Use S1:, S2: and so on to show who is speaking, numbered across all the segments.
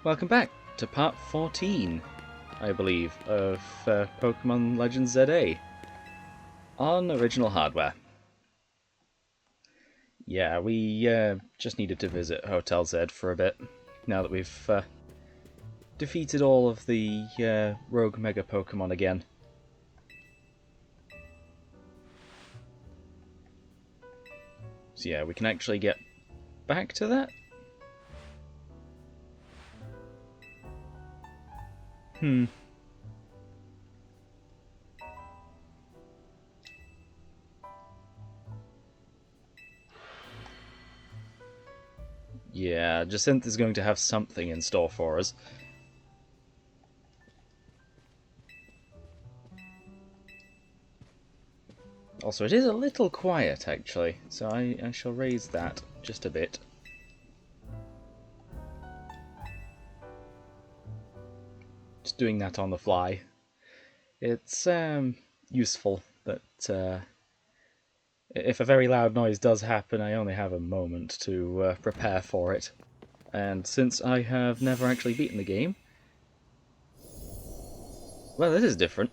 S1: Welcome back to part 14, I believe, of Pokémon Legends ZA on original hardware. Yeah, we just needed to visit Hotel Z for a bit, now that we've defeated all of the rogue Mega Pokémon again. So yeah, we can actually get back to that. Yeah, Jacinthe is going to have something in store for us. Also, it is a little quiet, actually, so I shall raise that just a bit. Just doing that on the fly. It's useful that if a very loud noise does happen, I only have a moment to prepare for it. And since I have never actually beaten the game, well, it is different.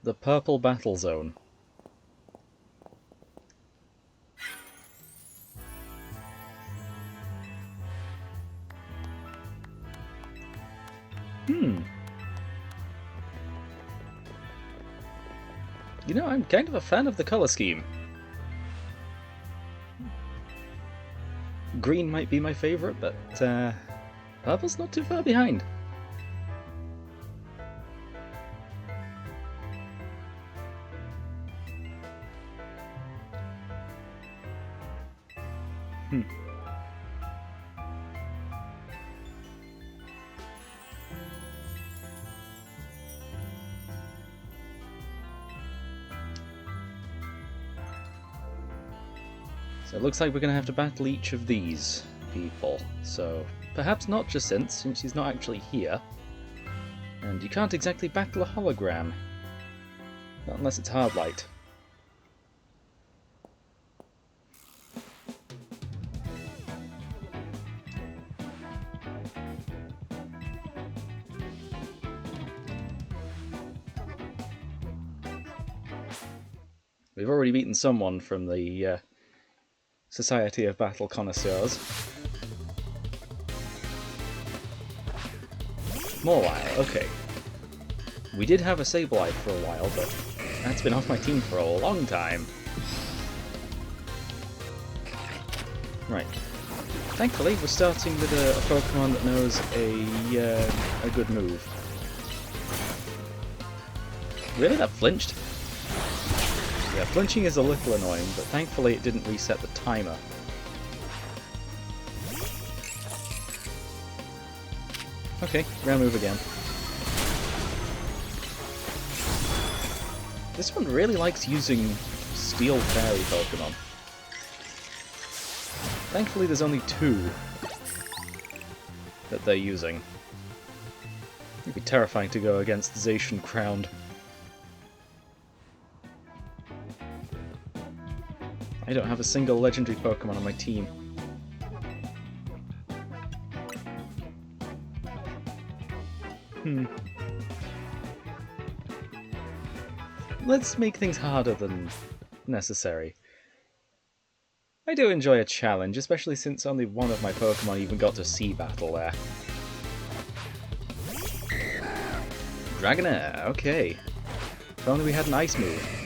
S1: The Purple Battle Zone. You know, I'm kind of a fan of the colour scheme. Green might be my favourite, but purple's not too far behind. So it looks like we're going to have to battle each of these people. So perhaps not Jacinthe, since she's not actually here. And you can't exactly battle a hologram. Not unless it's hard light. We've already beaten someone from the Society of Battle Connoisseurs. Mawile, okay. We did have a Sableye for a while, but that's been off my team for a long time. Right. Thankfully, we're starting with a Pokemon that knows a good move. Really? That flinched? Yeah, flinching is a little annoying, but thankfully it didn't reset the timer. Okay, ground move again. This one really likes using Steel Fairy Pokemon. Thankfully there's only two that they're using. It'd be terrifying to go against Zacian Crowned. I don't have a single legendary Pokemon on my team. Let's make things harder than necessary. I do enjoy a challenge, especially since only one of my Pokemon even got to Sea Battle there. Dragonair, okay. If only we had an Ice move.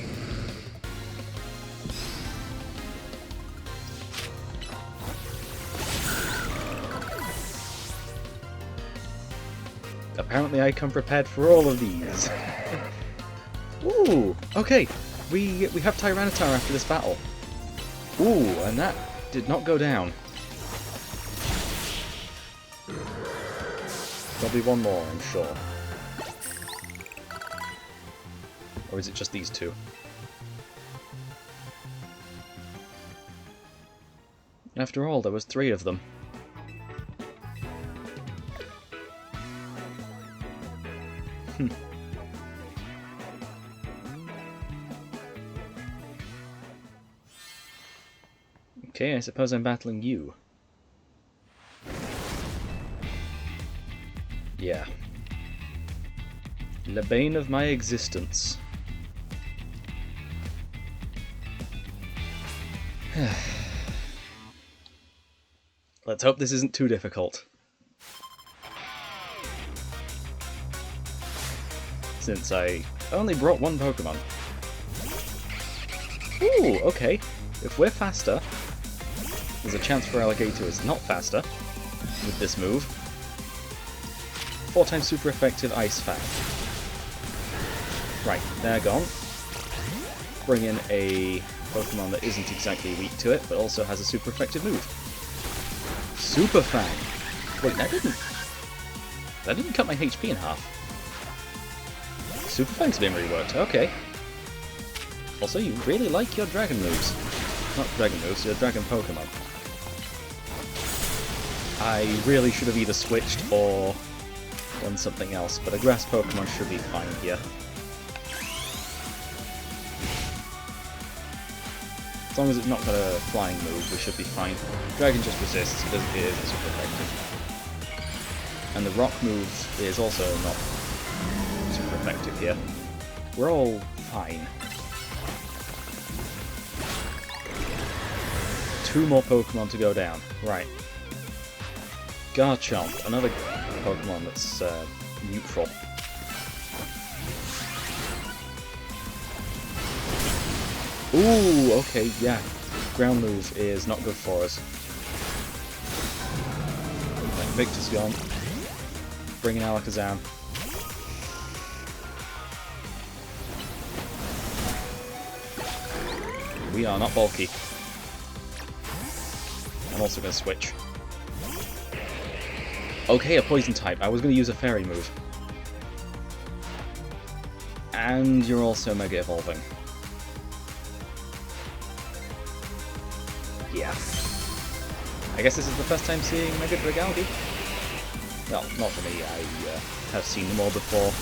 S1: Apparently I come prepared for all of these. Ooh, okay. We have Tyranitar after this battle. Ooh, and that did not go down. There'll be one more, I'm sure. Or is it just these two? After all, there was 3 of them. Okay, I suppose I'm battling you. Yeah. The bane of my existence. Let's hope this isn't too difficult. Since I only brought one Pokemon. Ooh, okay. If we're faster, there's a chance for Alligator is not faster with this move. 4 times super effective Ice Fang. Right, they're gone. Bring in a Pokemon that isn't exactly weak to it, but also has a super effective move. Super Fang! Wait, that didn't cut my HP in half. Super Fang's been reworked, okay. Also, you really like your dragon moves. Not dragon moves, your dragon Pokemon. I really should have either switched or done something else, but a grass Pokemon should be fine here. As long as it's not got a flying move, we should be fine. Dragon just resists, it isn't super effective. And the rock move is also not super effective here. We're all fine. 2 more Pokemon to go down. Right. Garchomp, another Pokemon that's neutral. Ooh, okay, yeah. Ground move is not good for us. Right, Victor's gone. Bring in Alakazam. We are not bulky. I'm also going to switch. Okay, a poison type. I was going to use a fairy move. And you're also Mega Evolving. Yeah. I guess this is the first time seeing Mega Dragalge. Well, not for me, I have seen them all before.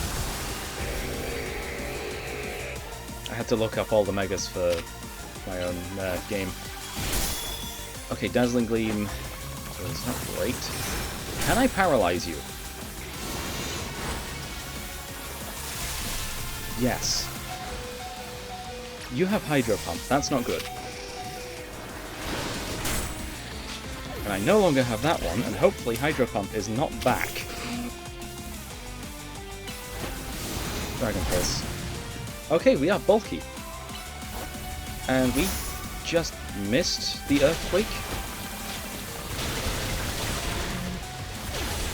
S1: I had to look up all the Megas for my own game. Okay, Dazzling Gleam is not great. Can I paralyze you? Yes. You have Hydro Pump, that's not good. And I no longer have that one, and hopefully Hydro Pump is not back. Dragon Pulse. Okay, we are bulky. And we just missed the Earthquake.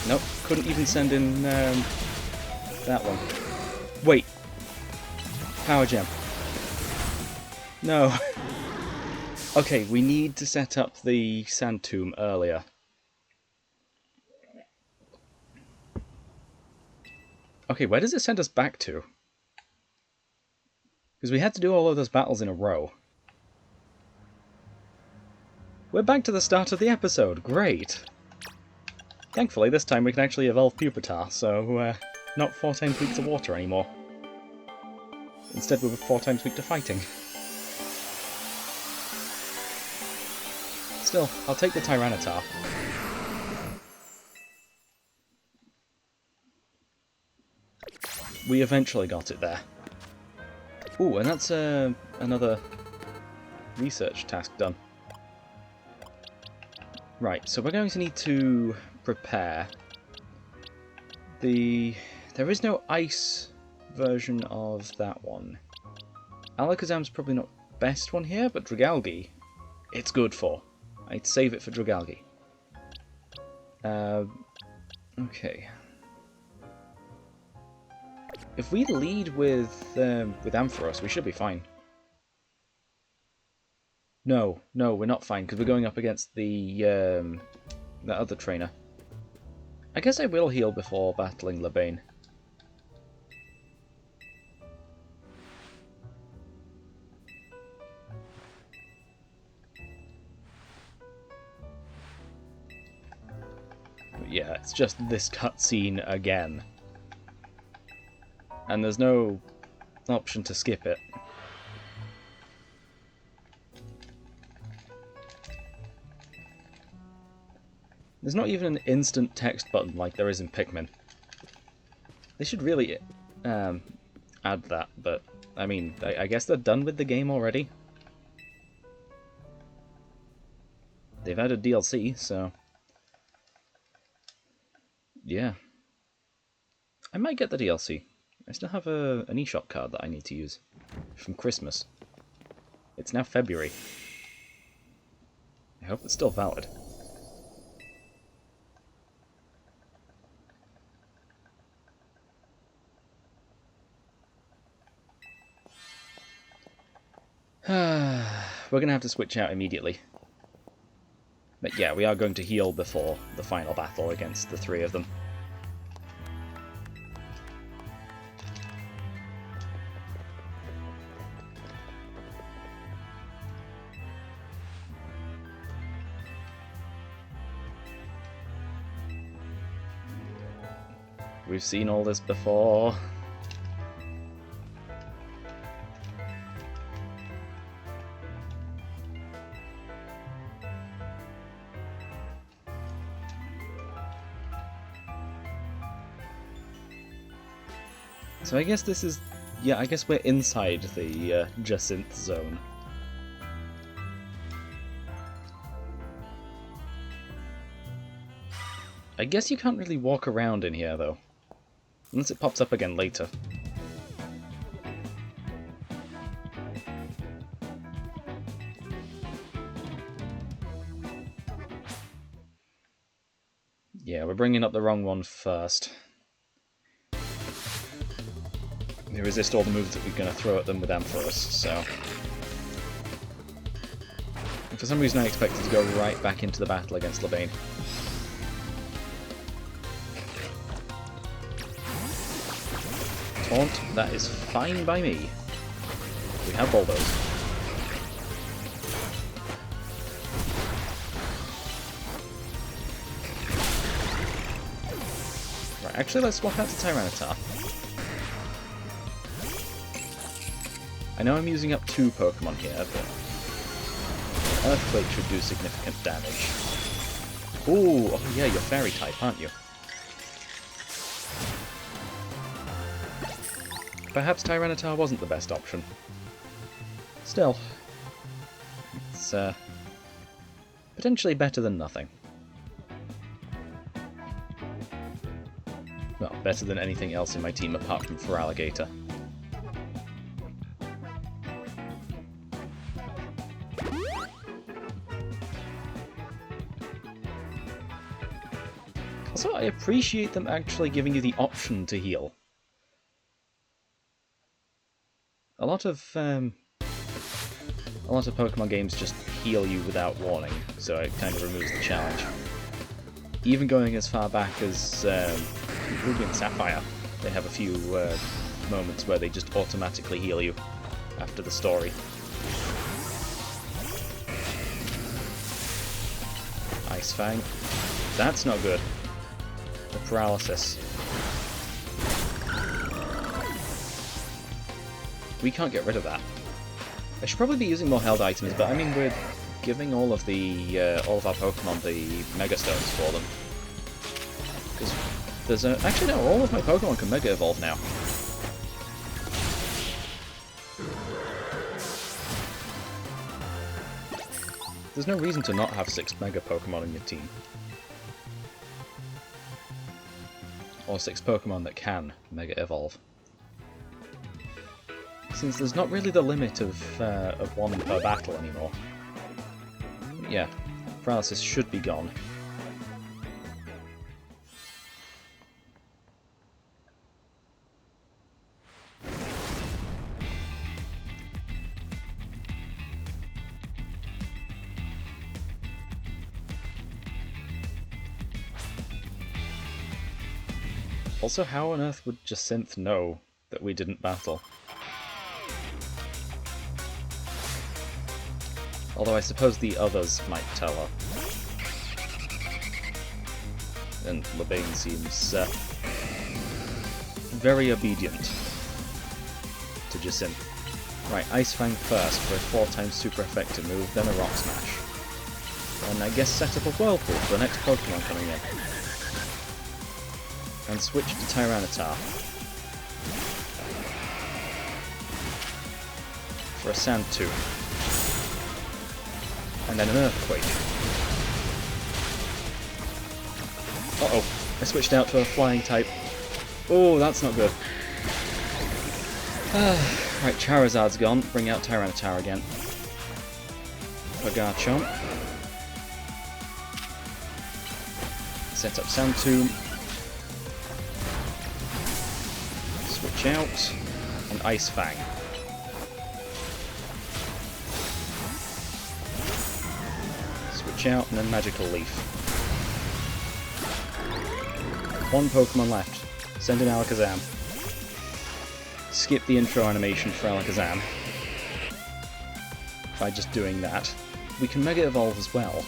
S1: Nope, couldn't even send in that one. Wait. Power Gem. No. Okay, we need to set up the Sand Tomb earlier. Okay, where does it send us back to? Because we had to do all of those battles in a row. We're back to the start of the episode, great! Thankfully, this time we can actually evolve Pupitar, so not 4 times weak to water anymore. Instead, we were 4 times weak to fighting. Still, I'll take the Tyranitar. We eventually got it there. Ooh, and that's another research task done. Right, so we're going to need to prepare. There is no ice version of that one. Alakazam's probably not the best one here, but Dragalge, it's good for. I'd save it for Dragalge. Okay. If we lead with Ampharos, we should be fine. No, we're not fine, because we're going up against the other trainer. I guess I will heal before battling Lebane. But yeah, it's just this cutscene again. And there's no option to skip it. There's not even an instant text button like there is in Pikmin. They should really add that, but I mean, I guess they're done with the game already. They've added DLC, so yeah. I might get the DLC. I still have an eShop card that I need to use from Christmas. It's now February. I hope it's still valid. We're going to have to switch out immediately. But yeah, we are going to heal before the final battle against the three of them. We've seen all this before. So I guess this is... yeah, I guess we're inside the Jacinthe zone. I guess you can't really walk around in here, though. Unless it pops up again later. Yeah, we're bringing up the wrong one first. They resist all the moves that we're going to throw at them with Ampharos, so... And for some reason I expected to go right back into the battle against Levain. Taunt, that is fine by me. We have Bulldoze. Right, actually let's swap out to Tyranitar. I know I'm using up 2 Pokemon here, but Earthquake should do significant damage. Ooh, oh yeah, you're Fairy type, aren't you? Perhaps Tyranitar wasn't the best option. Still, it's potentially better than nothing. Well, better than anything else in my team apart from Feraligatr. Also, I appreciate them actually giving you the option to heal. A lot of Pokemon games just heal you without warning, so it kind of removes the challenge. Even going as far back as Ruby and Sapphire, they have a few moments where they just automatically heal you after the story. Ice Fang. That's not good. The paralysis. We can't get rid of that. I should probably be using more held items, but I mean we're giving all of our Pokemon the Mega Stones for them. Because there's actually no, all of my Pokemon can Mega Evolve now. There's no reason to not have 6 Mega Pokemon in your team. Or 6 Pokemon that can Mega Evolve. Since there's not really the limit of 1 per battle anymore. Yeah, paralysis should be gone. Also, how on earth would Jacinthe know that we didn't battle? Although I suppose the others might tell her. And Levain seems very obedient to Jacinthe. Right, Ice Fang first for a 4 times super effective move, then a Rock Smash. And I guess set up a whirlpool for the next Pokemon coming in. And switch to Tyranitar. For a Sand Tomb. And then an Earthquake. Uh-oh, I switched out to a Flying type. Oh, that's not good. Right, Charizard's gone. Bring out Tyranitar again. Garchomp. Set up Sand Tomb. Switch out. And Ice Fang. Switch out and then Magical Leaf. One Pokemon left. Send in Alakazam. Skip the intro animation for Alakazam. By just doing that. We can Mega Evolve as well.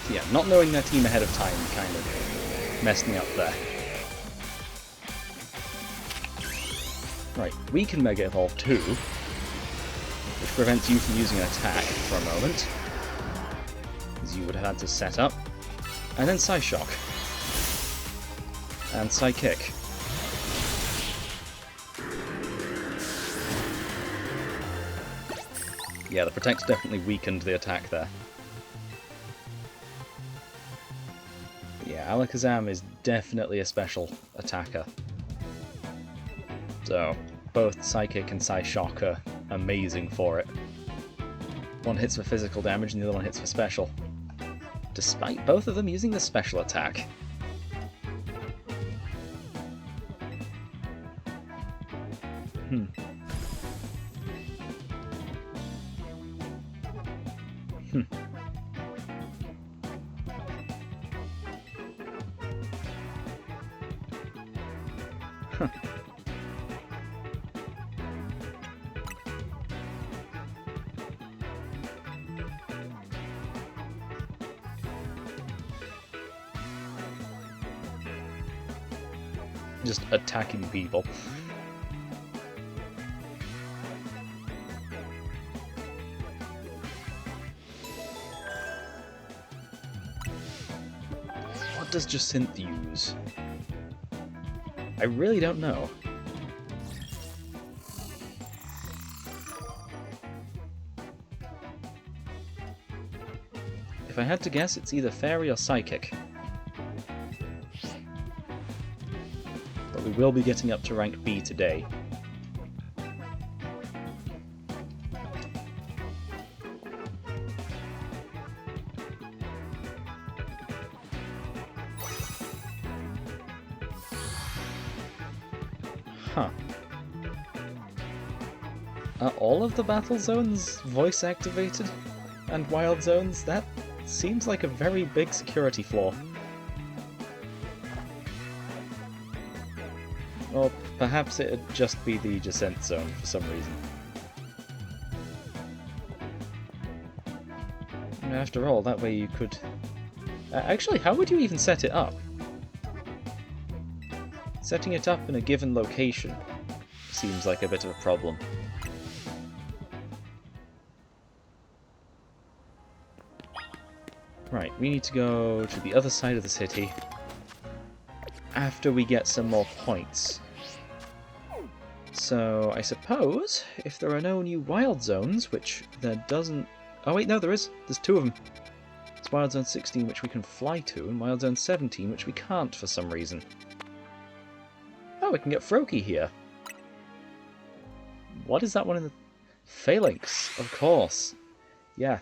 S1: Yeah, not knowing their team ahead of time kind of messed me up there. Right, we can Mega Evolve too, which prevents you from using an attack for a moment, as you would have had to set up, and then Psyshock, and Psykick. Yeah, the Protect definitely weakened the attack there. Yeah, Alakazam is definitely a special attacker. So, both Psychic and Psyshock are amazing for it. One hits for physical damage and the other one hits for special. Despite both of them using the special attack. Hmm. Huh. Just attacking people. What does Jacinthe use? I really don't know. If I had to guess, it's either Fairy or Psychic. But we will be getting up to rank B today. Huh. Are all of the battle zones voice activated? And wild zones? That seems like a very big security flaw. Or perhaps it'd just be the Jacinthe zone for some reason. After all, that way you could... actually, how would you even set it up? Setting it up in a given location seems like a bit of a problem. Right, we need to go to the other side of the city after we get some more points. So, I suppose, if there are no new wild zones, which there doesn't... Oh wait, no, there is. There's two of them. It's Wild Zone 16, which we can fly to, and Wild Zone 17, which we can't for some reason. Oh, we can get Froakie here. What is that one in the... Phalanx, of course. Yeah.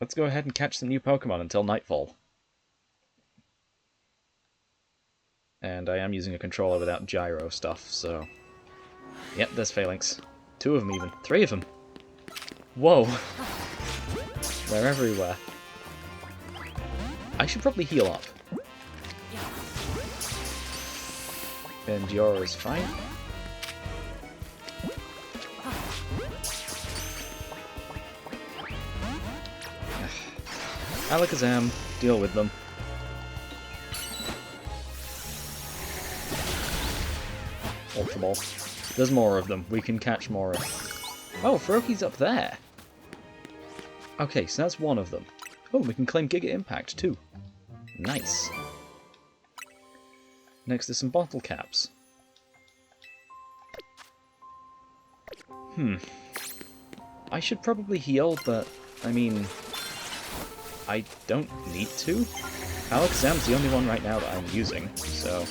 S1: Let's go ahead and catch some new Pokemon until nightfall. And I am using a controller without gyro stuff, so... Yep, there's Phalanx. Two of them even. Three of them! Whoa! They're everywhere. I should probably heal up. And Yora is fine. Alakazam, deal with them. Ultra Ball. There's more of them. We can catch more of... Oh, Feroki's up there. Okay, so that's one of them. Oh, we can claim Giga Impact too. Nice. Next there's some bottle caps. I should probably heal, but, I mean, I don't need to. Alakazam's the only one right now that I'm using, so...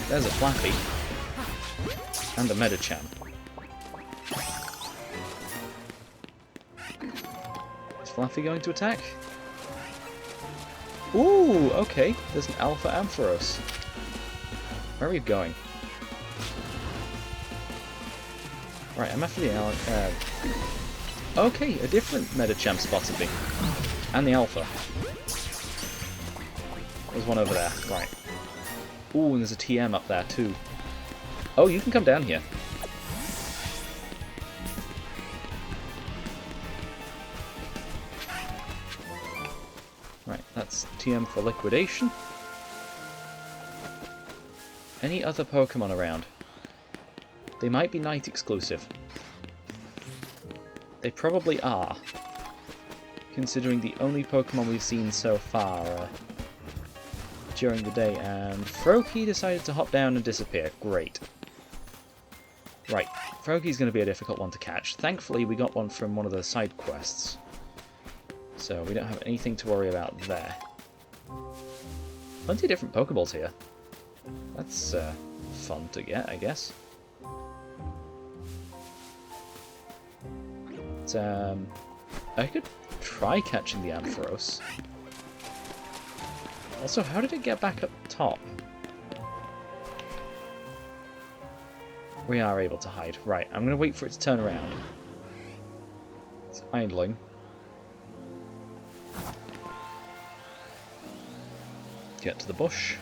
S1: There's a Flappy. And a Medicham. Is Flappy going to attack? Ooh, okay. There's an Alpha Ampharos. Where are we going? Right, I'm after the okay, a different Medicham spotted me. And the Alpha. There's one over there. Right. Ooh, and there's a TM up there too. Oh, you can come down here. Right, that's TM for liquidation. Any other Pokemon around? They might be night exclusive. They probably are. Considering the only Pokemon we've seen so far during the day, and Froakie decided to hop down and disappear. Great. Right, Froakie's going to be a difficult one to catch. Thankfully, we got one from one of the side quests. So we don't have anything to worry about there. Plenty of different Pokeballs here. That's fun to get, I guess. But, I could try catching the Ampharos. Also, how did it get back up top? We are able to hide. Right, I'm going to wait for it to turn around. It's idling. Get to the bush.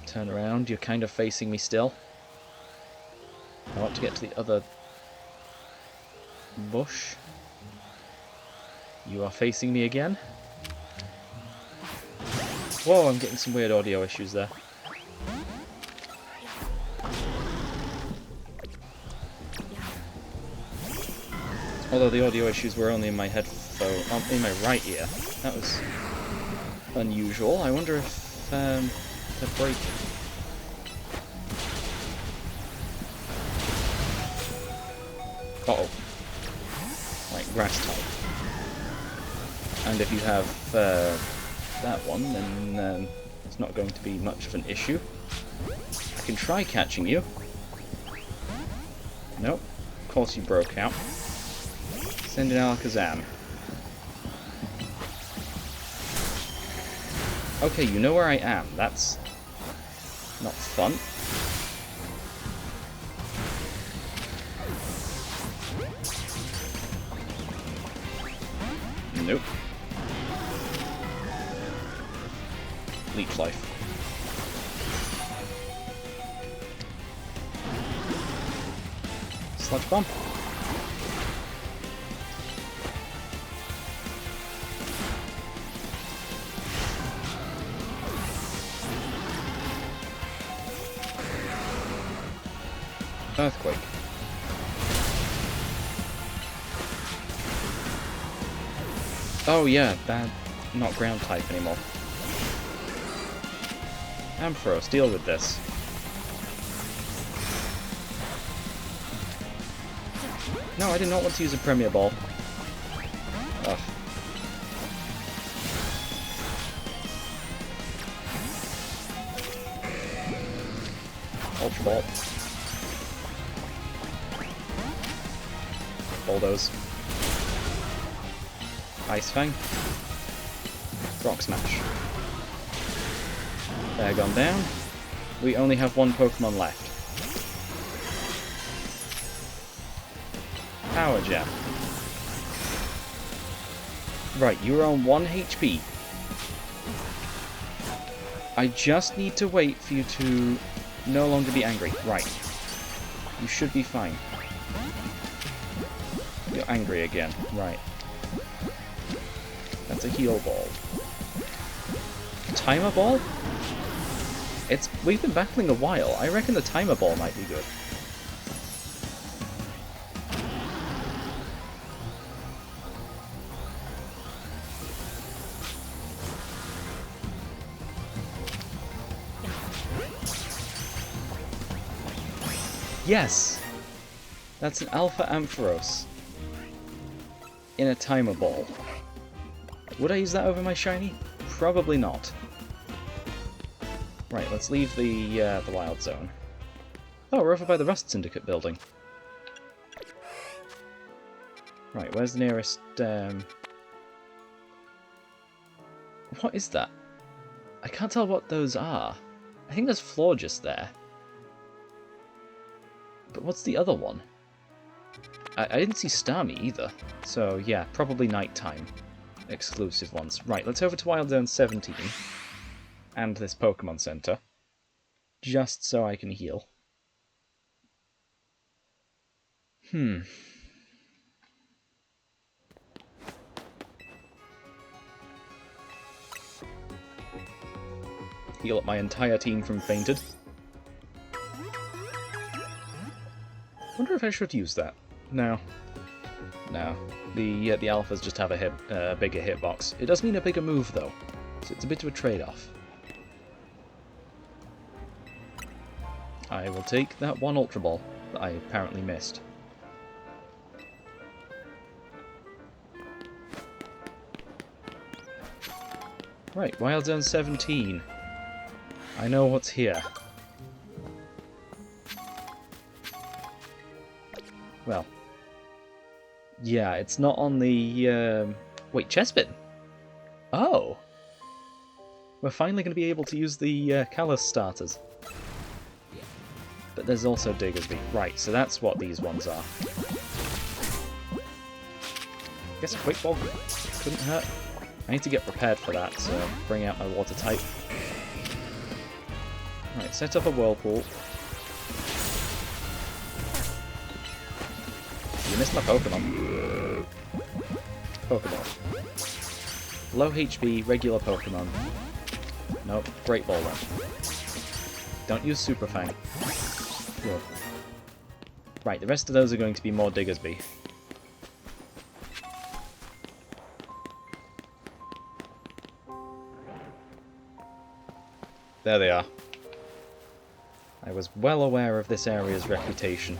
S1: Turn around, you're kind of facing me still. I want to get to the other bush. You are facing me again. Whoa, I'm getting some weird audio issues there. Although the audio issues were only in my headphone, in my right ear. That was unusual. I wonder if they're breaking. Uh-oh. Right, grass type. And if you have that one, then it's not going to be much of an issue. I can try catching you. Nope. Of course you broke out. Send in Alakazam. Okay, you know where I am. That's not fun. Nope. Leech Life. Sludge Bomb. Earthquake. Oh yeah, bad, not ground type anymore. Ampharos, deal with this. No, I did not want to use a Premier Ball. Ugh. Ultra Ball. Bulldoze. Ice Fang. Rock Smash. They're gone down. We only have one Pokemon left. Power Jab. Right, you're on 1 HP. I just need to wait for you to no longer be angry. Right. You should be fine. You're angry again. Right. That's a heal ball. Timer ball? We've been battling a while. I reckon the timer ball might be good. Yes! That's an Alpha Ampharos in a timer ball. Would I use that over my shiny? Probably not. Right, let's leave the Wild Zone. Oh, we're over by the Rust Syndicate building. Right, where's the nearest... What is that? I can't tell what those are. I think there's Florges there. But what's the other one? I didn't see Starmie either. So, yeah, probably nighttime. Exclusive ones. Right, let's over to Wild Zone 17. And this Pokemon Center. Just so I can heal. Heal up my entire team from fainted. Wonder if I should use that. No. No. The alphas just have a bigger hitbox. It does mean a bigger move though, so it's a bit of a trade-off. I will take that one Ultra Ball that I apparently missed. Right, Wild Zone 17. I know what's here. Well, yeah, it's not on the... Wait, Chespin? Oh! We're finally going to be able to use the Callus starters. But there's also Diggersby. Right, so that's what these ones are. Guess a Quick Ball couldn't hurt. I need to get prepared for that, so bring out my Water type. Right, set up a Whirlpool. You missed my Pokemon. Pokemon. Low HP, regular Pokemon. Nope, Great Ball then. Don't use Super Fang. Good. Right, the rest of those are going to be more Diggersby. There they are. I was well aware of this area's reputation.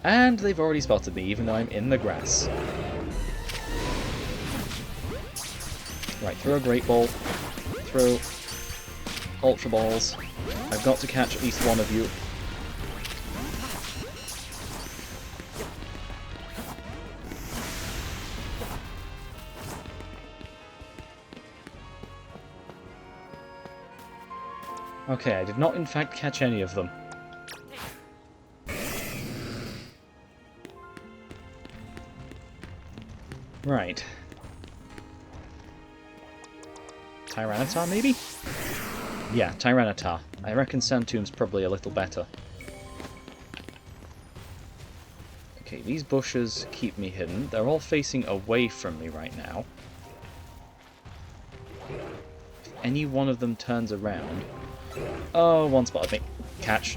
S1: And they've already spotted me, even though I'm in the grass. Right, throw a Great Ball. Throw Ultra Balls. I've got to catch at least one of you. Okay, I did not in fact catch any of them. Right. Tyranitar, maybe? Yeah, Tyranitar. I reckon Sandtomb's probably a little better. Okay, these bushes keep me hidden. They're all facing away from me right now. If any one of them turns around... Oh, one spotted me. Catch.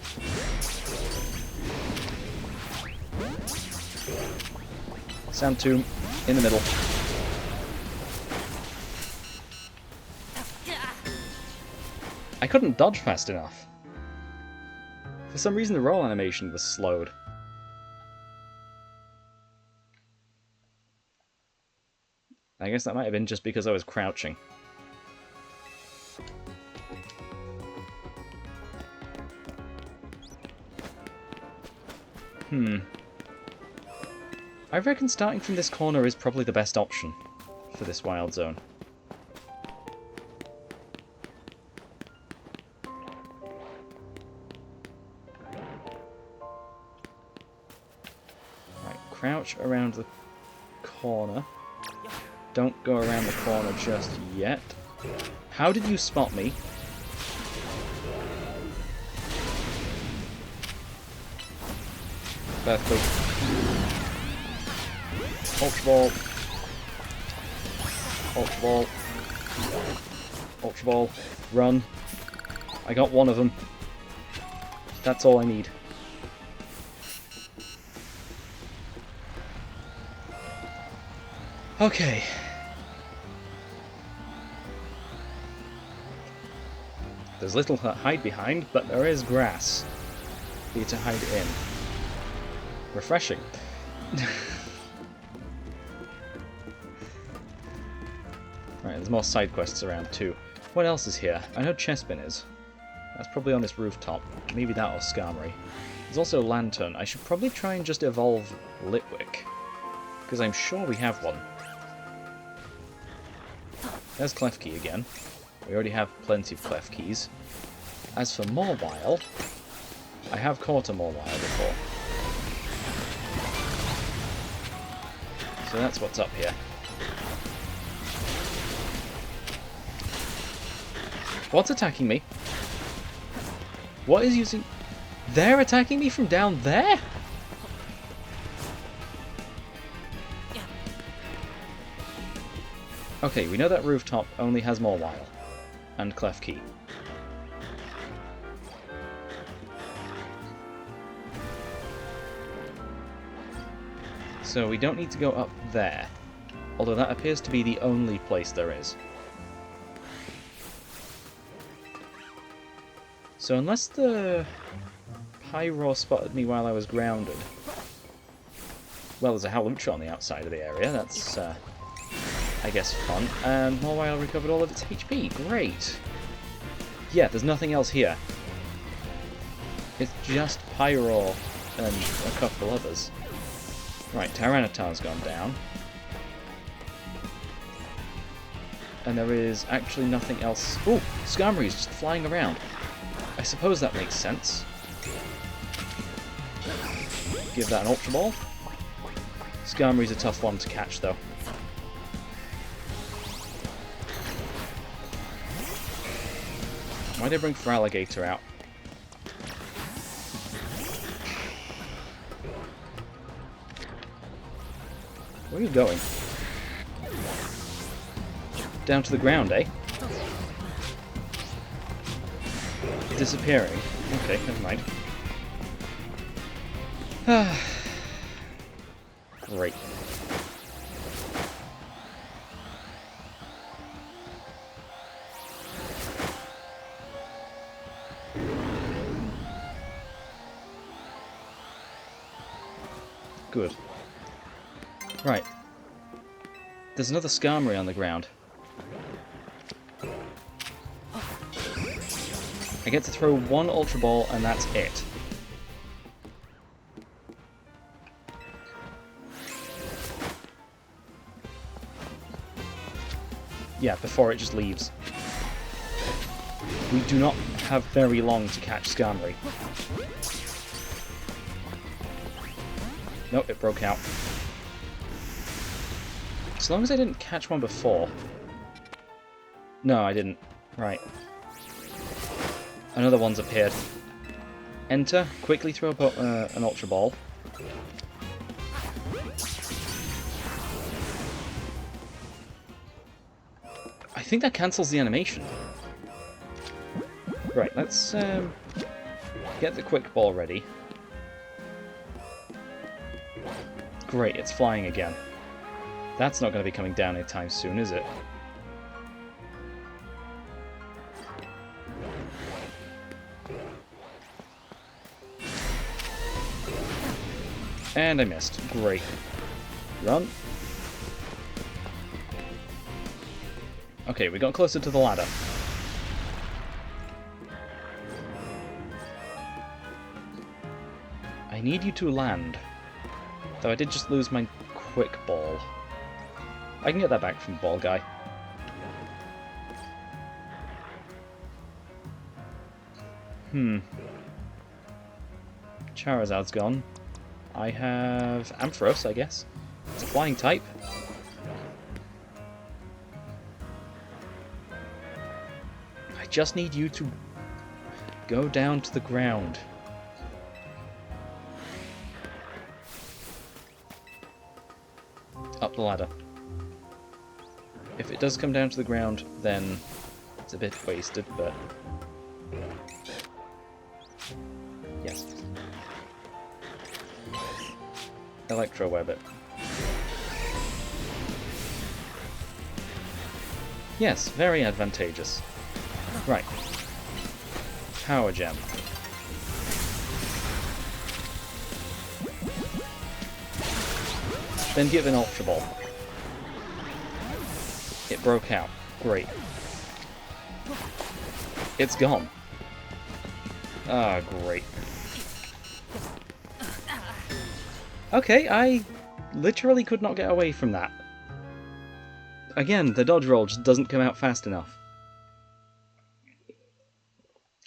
S1: Sandtomb in the middle. I couldn't dodge fast enough. For some reason the roll animation was slowed. I guess that might have been just because I was crouching. I reckon starting from this corner is probably the best option for this Wild Zone. Right, crouch around the corner. Don't go around the corner just yet. How did you spot me? Perfect. Ultra Ball. Ultra Ball. Ultra Ball. Run. I got one of them. That's all I need. Okay. There's little to hide behind, but there is grass for you to hide in. Refreshing. Right, there's more side quests around too. What else is here? I know Chespin is. That's probably on this rooftop. Maybe that or Skarmory. There's also a Lantern. I should probably try and just evolve Litwick, because I'm sure we have one. There's Klefki again. We already have plenty of Klefkis. As for Mawile, I have caught a Mawile before. So that's what's up here. What's attacking me? What is using... They're attacking me from down there? Okay, we know that rooftop only has Mawile and Klefki. So we don't need to go up there, although that appears to be the only place there is. So unless the Pyro spotted me while I was grounded... Well, there's a Hawlucha on the outside of the area, that's, I guess, fun. And Mawile recovered all of its HP, great! Yeah, there's nothing else here. It's just Pyro and a couple others. Right, Tyranitar's gone down. And there is actually nothing else... Oh, Skarmory's just flying around. I suppose that makes sense. Give that an Ultra Ball. Skarmory's a tough one to catch, though. Why'd I bring Feraligatr out? Where are you going? Down to the ground, eh? Disappearing. Okay, never mind. Great. Good. Right. There's another Skarmory on the ground. I get to throw one Ultra Ball and that's it. Yeah, before it just leaves. We do not have very long to catch Skarmory. Nope, it broke out. As long as I didn't catch one before. No, I didn't. Right. Another one's appeared. Enter, quickly throw up an Ultra Ball. I think that cancels the animation. Right, let's get the Quick Ball ready. Great, it's flying again. That's not going to be coming down anytime soon, is it? And I missed. Great. Run. Okay, we got closer to the ladder. I need you to land. Though I did just lose my Quick Ball. I can get that back from Ball Guy. Charizard's gone. I have Ampharos, I guess. It's a flying type. I just need you to go down to the ground. Up the ladder. If it does come down to the ground, then it's a bit wasted, but... yes. Electro-web it. Yes, very advantageous. Right. Power gem. Then give an Ultra Ball. It broke out. Great. It's gone. Ah, great. Okay, I literally could not get away from that. Again, the dodge roll just doesn't come out fast enough.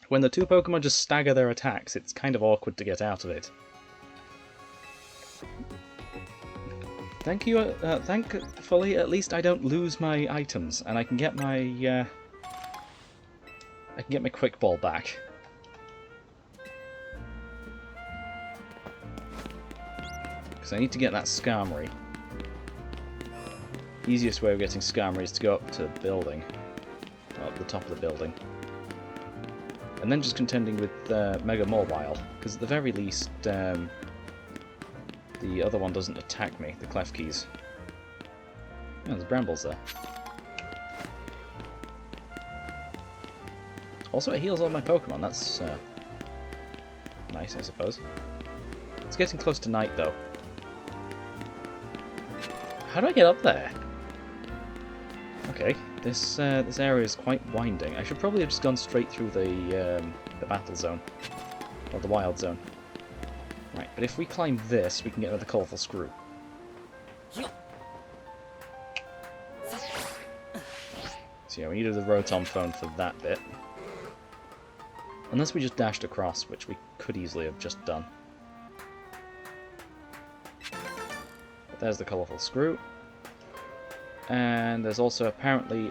S1: When the two Pokemon just stagger their attacks, it's kind of awkward to get out of it. Thankfully, at least I don't lose my items, and I can get my Quick Ball back. Because I need to get that Skarmory. Easiest way of getting Skarmory is to go up to the building, up the top of the building, and then just contending with Mega Mawile, because at the very least the other one doesn't attack me, the Klefkis. Oh, there's Brambles there. Also, it heals all my Pokemon, that's nice, I suppose. It's getting close to night, though. How do I get up there? Okay, this area is quite winding. I should probably have just gone straight through the battle zone, or the wild zone. Right, but if we climb this, we can get another colourful screw. So yeah, we needed the Rotom phone for that bit. Unless we just dashed across, which we could easily have just done. But there's the colourful screw. And there's also apparently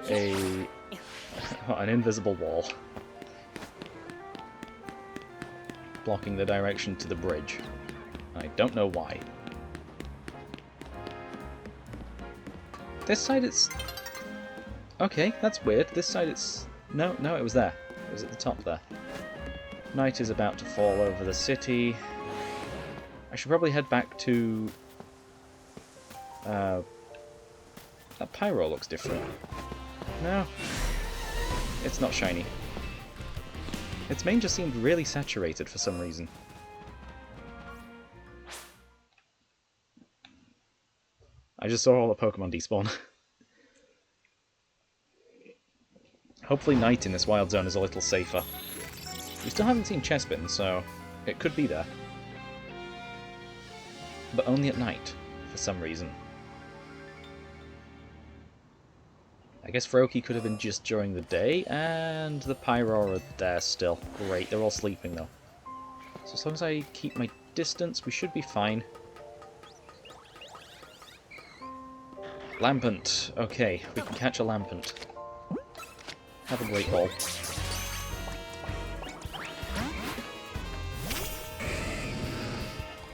S1: an invisible wall blocking the direction to the bridge. I don't know why. This side it's... okay, that's weird. This side it's... no, it was there. It was at the top there. Night is about to fall over the city. I should probably head back to... that Pyro looks different. No. It's not shiny. Its mane just seemed really saturated for some reason. I just saw all the Pokemon despawn. Hopefully night in this wild zone is a little safer. We still haven't seen Chespin, so it could be there. But only at night, for some reason. I guess Froakie could have been just during the day, and the Pyro are there still. Great, they're all sleeping though. So as long as I keep my distance, we should be fine. Lampent. Okay, we can catch a Lampent. Have a Great Ball.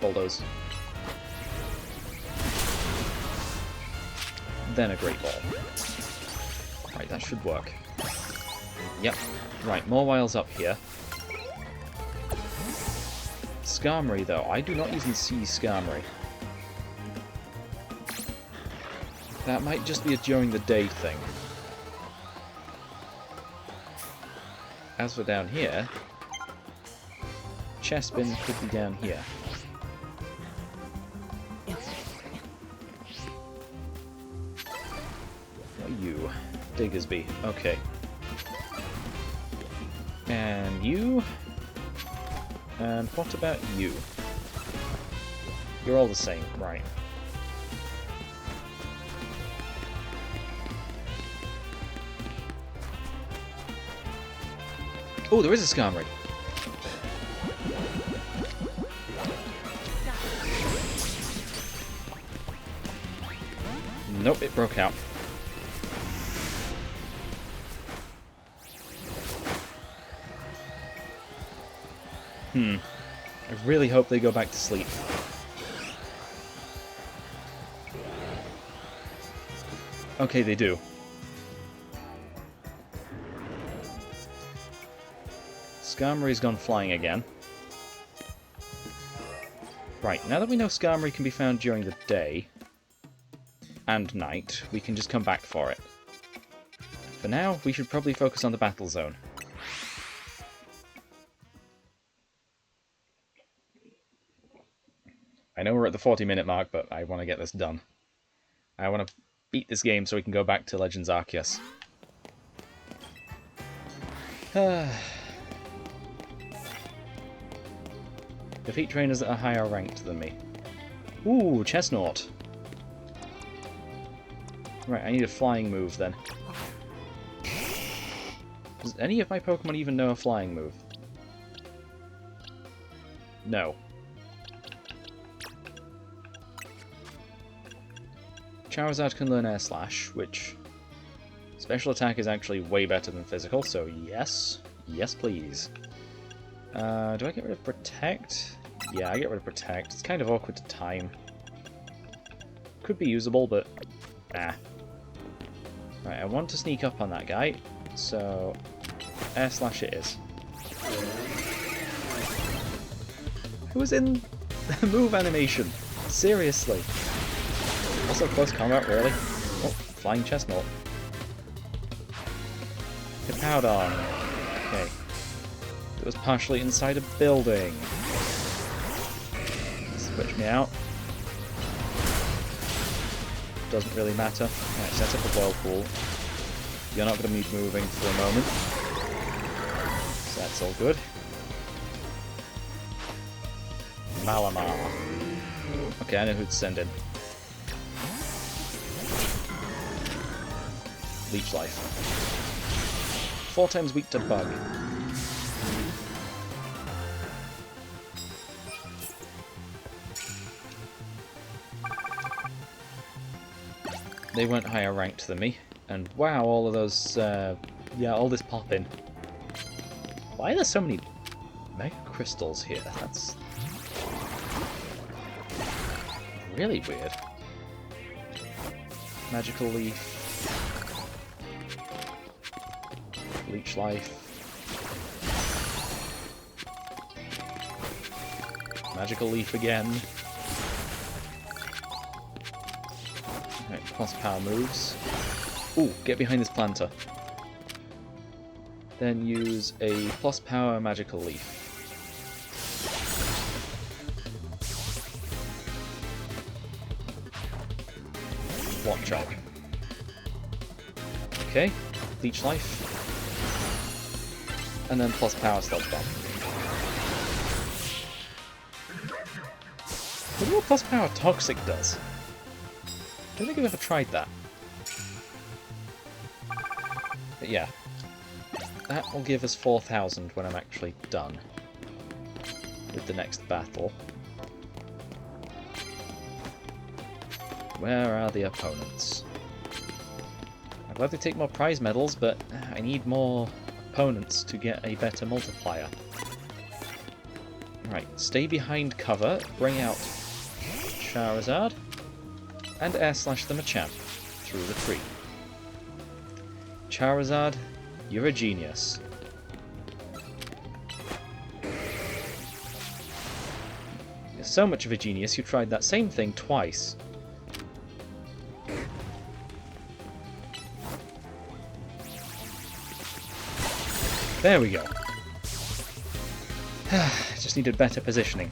S1: Bulldoze. Then a Great Ball. Right, that should work. Yep. Right, Mawile's up here. Skarmory, though. I do not even see Skarmory. That might just be a during the day thing. As for down here, Chespin could be down here. What are you? Diggersby. Okay. And you? And what about you? You're all the same, right. Oh, there is a Skarmory. Nope, it broke out. I really hope they go back to sleep. Okay, they do. Skarmory's gone flying again. Right, now that we know Skarmory can be found during the day and night, we can just come back for it. For now, we should probably focus on the battle zone. I know we're at the 40-minute mark, but I want to get this done. I want to beat this game so we can go back to Legends Arceus. Defeat trainers that are higher ranked than me. Ooh, Chestnut. Right, I need a flying move then. Does any of my Pokemon even know a flying move? No. Charizard can learn Air Slash, which special attack is actually way better than physical, so yes. Yes, please. Do I get rid of Protect? Yeah, I get rid of Protect. It's kind of awkward to time. Could be usable, but nah. Right, I want to sneak up on that guy, so Air Slash it is. Who was in the move animation? Seriously. Also close combat, really? Oh, flying Chestnut. Hippowdon. Okay. It was partially inside a building. Switch me out. Doesn't really matter. Right, set up a whirlpool. You're not going to be moving for a moment. So that's all good. Malamar. Okay, I know who to send in. Leech Life. 4 times weak to Bug. They weren't higher ranked than me. And wow, all of those, yeah, all this popping. Why are there so many Mega Crystals here? That's really weird. Magical Leaf. Leech Life. Magical Leaf again. Right, plus power moves. Ooh, get behind this planter. Then use a plus power Magical Leaf. Block Chop. Okay, Leech Life. And then plus power Sludge Bomb. I wonder what plus power Toxic does. I don't think I've ever tried that. But yeah. That will give us 4,000 when I'm actually done with the next battle. Where are the opponents? I'm glad they take more prize medals, but I need more opponents to get a better multiplier. Right, stay behind cover, bring out Charizard, and Air Slash the Machamp through the tree. Charizard, you're a genius. You're so much of a genius you tried that same thing twice. There we go. Just needed better positioning.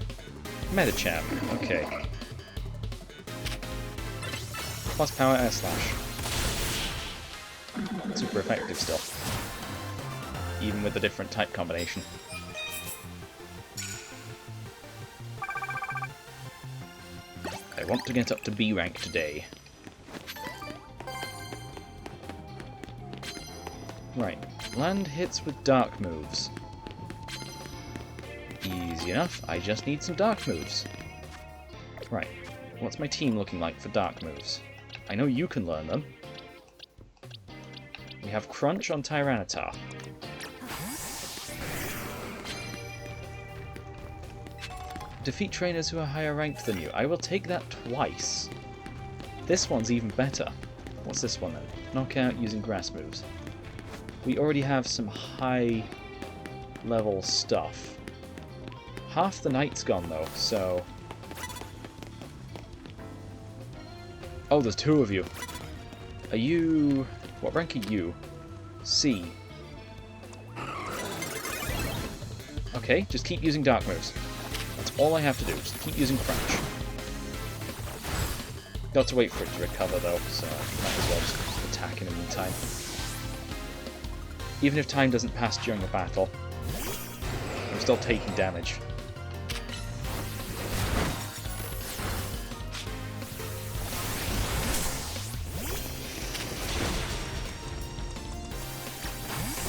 S1: Medicham, okay. Plus power Air Slash. Super effective still. Even with the different type combination. I want to get up to B rank today. Right. Land hits with dark moves. Easy enough, I just need some dark moves. Right, what's my team looking like for dark moves? I know you can learn them. We have Crunch on Tyranitar. Defeat trainers who are higher ranked than you. I will take that twice. This one's even better. What's this one then? Knockout using grass moves. We already have some high level stuff. Half the night's gone though, so... Oh, there's two of you. Are you... What rank are you? C. Okay, just keep using dark moves. That's all I have to do, just keep using crunch. Got to wait for it to recover though, so might as well just attack in the meantime. Even if time doesn't pass during the battle, I'm still taking damage.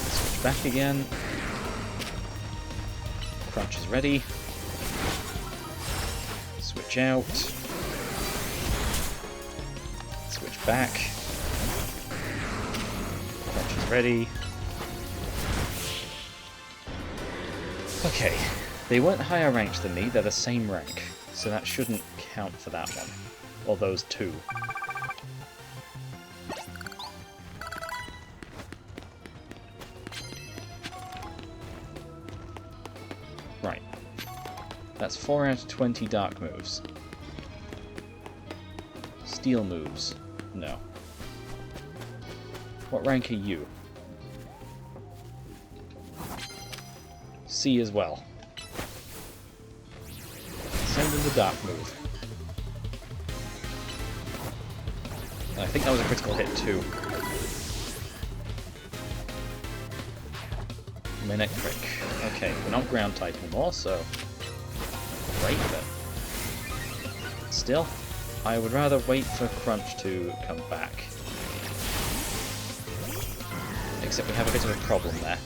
S1: Switch back again. Crunch is ready. Switch out. Switch back. Crunch is ready. Okay, they weren't higher ranked than me, they're the same rank, so that shouldn't count for that one. Or those two. Right. That's 4 out of 20 dark moves. Steel moves. No. What rank are you? C as well. Send in the dark move. And I think that was a critical hit too. Minute prick. Okay, we're not ground type anymore, so great, but still, I would rather wait for Crunch to come back. Except we have a bit of a problem there.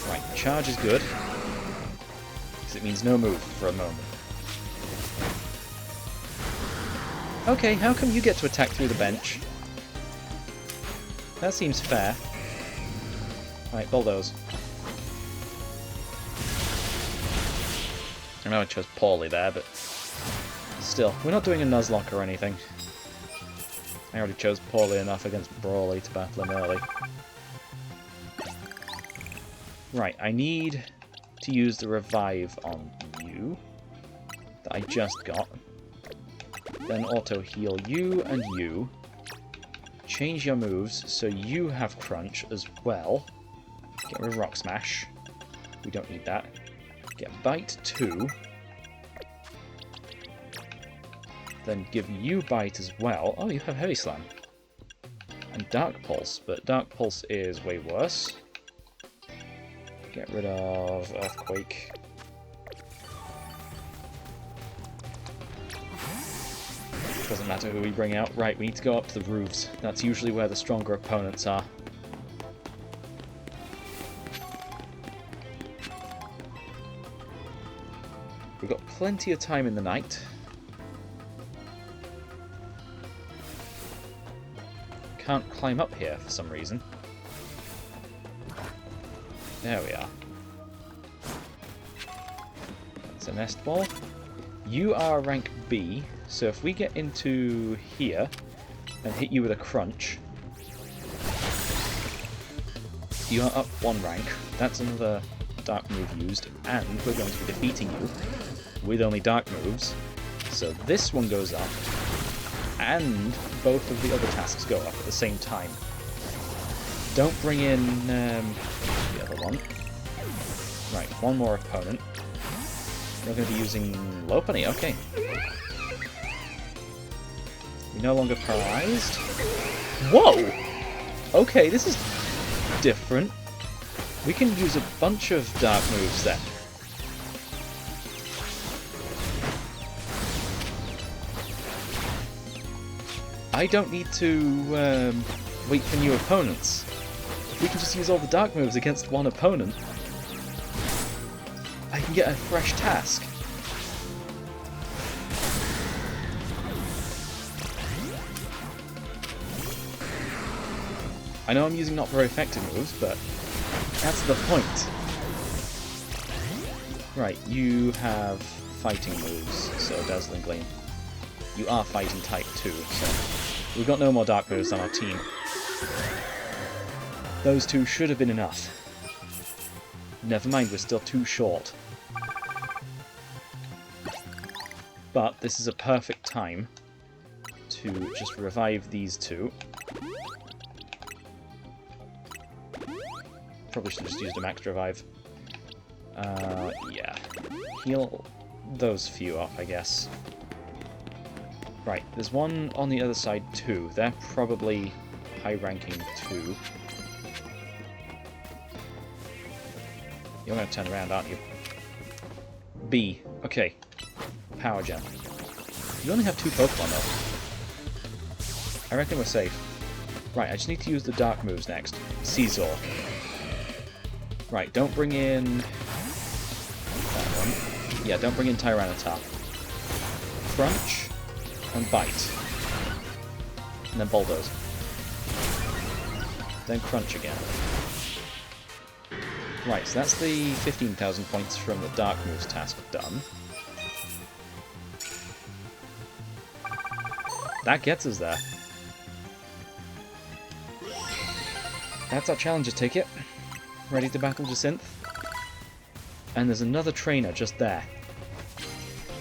S1: Right, charge is good, because it means no move for a moment. Okay, how come you get to attack through the bench? That seems fair. Right, bulldoze. I know I chose poorly there, but still, we're not doing a Nuzlocke or anything. I already chose poorly enough against Brawly to battle him early. Right, I need to use the revive on you that I just got. Then auto-heal you and you. Change your moves so you have Crunch as well. Get rid of Rock Smash. We don't need that. Get Bite 2. Then give you Bite as well. Oh, you have Heavy Slam. And Dark Pulse, but Dark Pulse is way worse. Get rid of Earthquake. Doesn't matter who we bring out. Right, we need to go up to the roofs. That's usually where the stronger opponents are. We've got plenty of time in the night. Can't climb up here for some reason. There we are. That's a nest ball. You are rank B, so if we get into here and hit you with a Crunch, you are up 1 rank. That's another dark move used, and we're going to be defeating you with only dark moves. So this one goes up, and both of the other tasks go up at the same time. Don't bring in the other one. Right, one more opponent. We're going to be using Lopunny, okay. We're no longer paralyzed. Whoa! Okay, this is different. We can use a bunch of dark moves then. I don't need to wait for new opponents. If we can just use all the dark moves against one opponent, I can get a fresh task. I know I'm using not very effective moves, but that's the point. Right, you have fighting moves, so Dazzling Gleam. You are fighting type too, so we've got no more dark moves on our team. Those two should have been enough. Never mind, we're still too short. But this is a perfect time to just revive these two. Probably should have just used a max revive. Yeah. Heal those few up, I guess. Right, there's one on the other side too. They're probably high-ranking too. You're going to turn around, aren't you? B. Okay. Power Gem. You only have 2 Pokemon though. I reckon we're safe. Right, I just need to use the dark moves next. Scizor. Right, don't bring in... that one. Yeah, don't bring in Tyranitar. Crunch and Bite. And then Bulldoze. Then Crunch again. Right, so that's the 15,000 points from the Dark Moves task done. That gets us there. That's our challenger ticket. Ready to battle Jacinthe. And there's another trainer just there.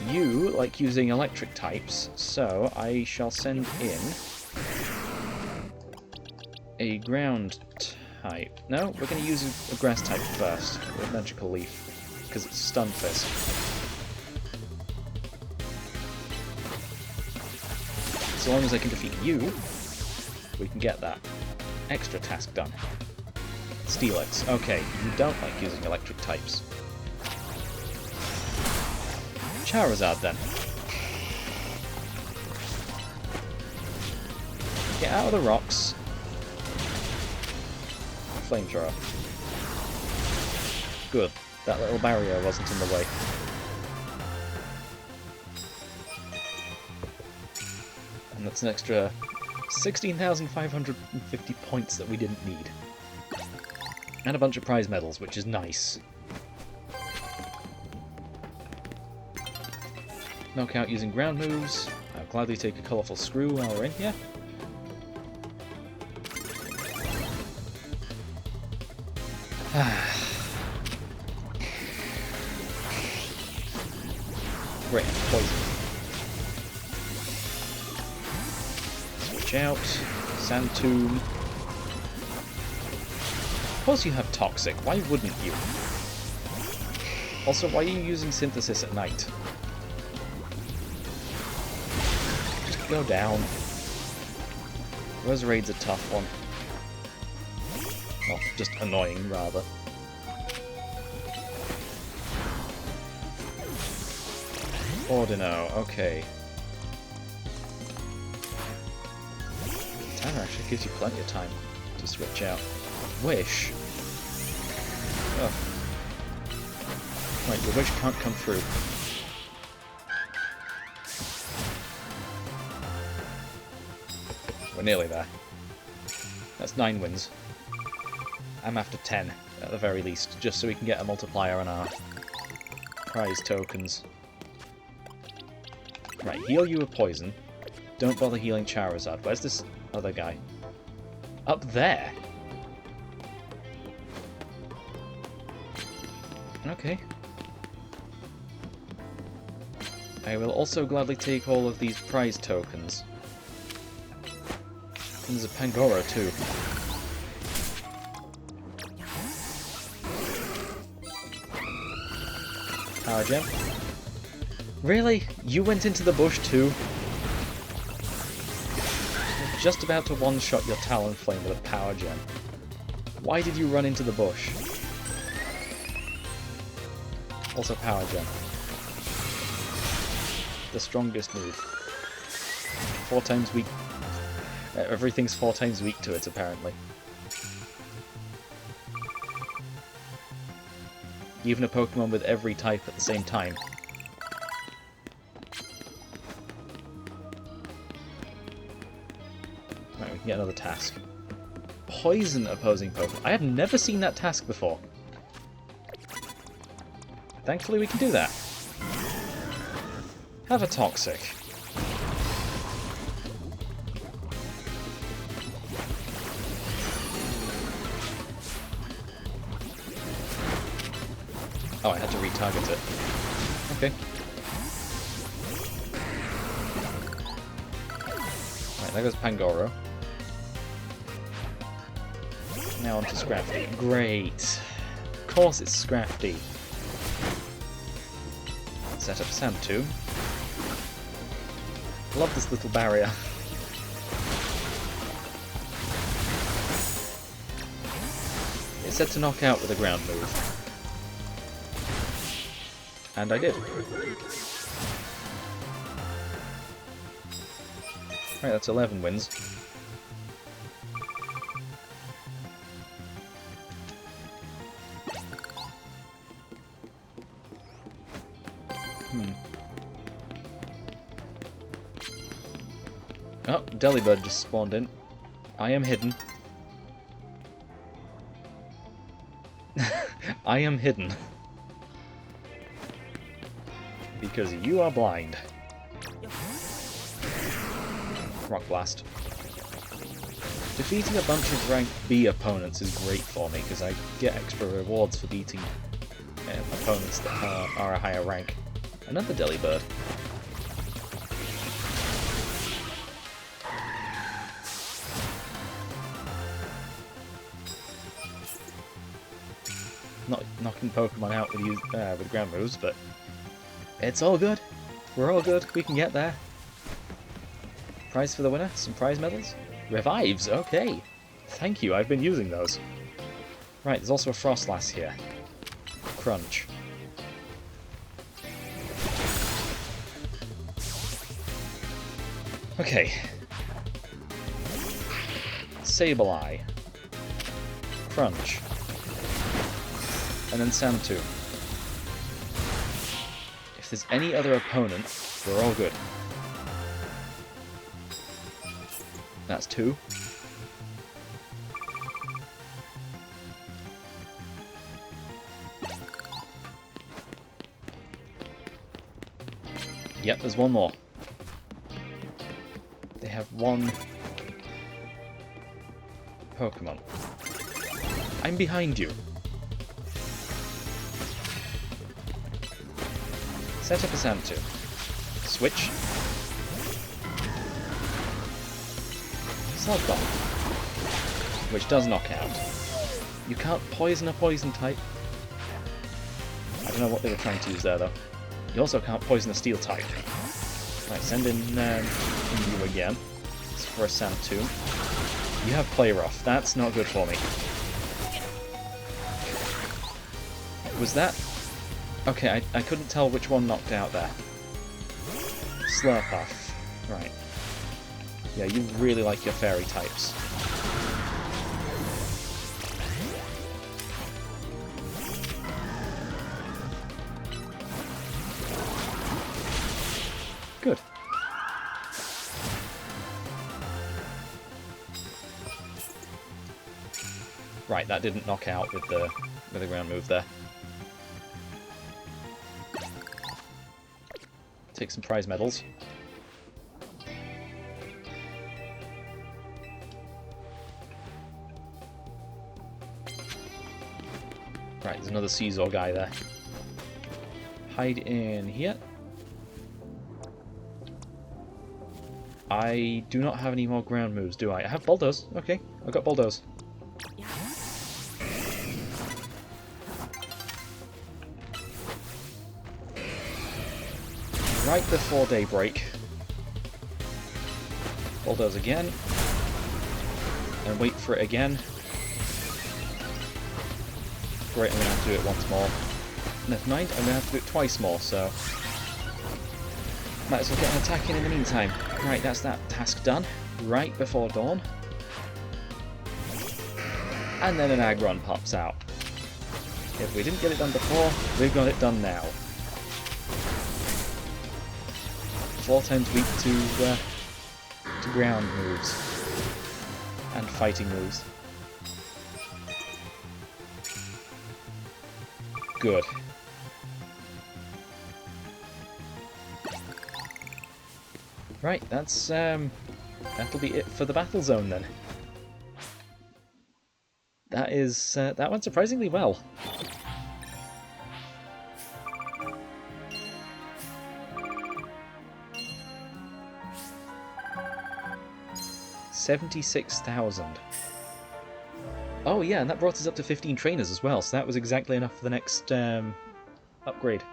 S1: You like using electric types, so I shall send in a ground type. No, we're going to use a grass type first, with Magical Leaf, because it's Stun Fist. So long as I can defeat you, we can get that extra task done. Steelix. Okay, you don't like using electric types. Charizard then. Get out of the rocks. Flamethrower. Good. That little barrier wasn't in the way. And that's an extra 16,550 points that we didn't need. And a bunch of prize medals, which is nice. Knockout using ground moves. I'll gladly take a colourful screw while we're in here. Great, poison. Switch out. Sand Tomb. Of course you have Toxic, why wouldn't you? Also, why are you using Synthesis at night? Just go down. Roserade's a tough one. Well, just annoying, rather. Ordino, okay. Timer actually gives you plenty of time to switch out. Wish? Oh. Right, your wish can't come through. We're nearly there. That's 9 wins. I'm after 10, at the very least, just so we can get a multiplier on our prize tokens. Right, heal you with poison. Don't bother healing Charizard. Where's this other guy? Up there? Okay. I will also gladly take all of these prize tokens. And there's a Pangoro too. Power Gem. Really? You went into the bush too? You're just about to one-shot your Talonflame with a Power Gem. Why did you run into the bush? Also Power Gem. The strongest move. 4 times weak. Everything's 4 times weak to it, apparently. Even a Pokemon with every type at the same time. Right, we can get another task. Poison opposing Pokemon. I have never seen that task before. Thankfully we can do that. Have a Toxic. Oh, I had to retarget it. Okay. Right, there goes Pangoro. Now on to Scrafty. Great! Of course it's Scrafty. Set up a sand tomb. Love this little barrier. It said to knock out with a ground move. And I did. Right, that's 11 wins. Oh, Delibird just spawned in. I am hidden. I am hidden. Because you are blind. Rock Blast. Defeating a bunch of rank B opponents is great for me, because I get extra rewards for beating opponents that are a higher rank. Another Delibird. Not knocking Pokemon out with ground moves, but it's all good. We're all good. We can get there. Prize for the winner? Some prize medals? Revives, okay. Thank you, I've been using those. Right, there's also a Frostlass here. Crunch. Okay. Sableye. Crunch. And then Sandtomb. If there's any other opponent, we're all good. That's 2. Yep, there's one more. They have one Pokemon. I'm behind you. Set up a Sandtomb. Switch. Sludge which does knock out. You can't poison a poison type. I don't know what they were trying to use there though. You also can't poison a steel type. Right, send in you again. It's for a Sandtomb. You have Play Rough. That's not good for me. Was that... Okay, I couldn't tell which one knocked out there. Slurpuff. Right. Yeah, you really like your fairy types. Good. Right, that didn't knock out with the ground move there. Take some prize medals. Right, there's another Caesar guy there. Hide in here. I do not have any more ground moves, do I? I have Bulldoze. Okay, I've got Bulldoze. Right before daybreak. Bulldoze again. And wait for it again. Great, I'm going to have to do it once more. Never mind, I'm going to have to do it twice more, so... Might as well get an attack in the meantime. Right, that's that task done. Right before dawn. And then an Aggron pops out. If we didn't get it done before, we've got it done now. 4 times weak to ground moves. And fighting moves. Good. Right, that's that'll be it for the battle zone then. That is that went surprisingly well. 76,000. Oh yeah, and that brought us up to 15 trainers as well, so that was exactly enough for the next upgrade.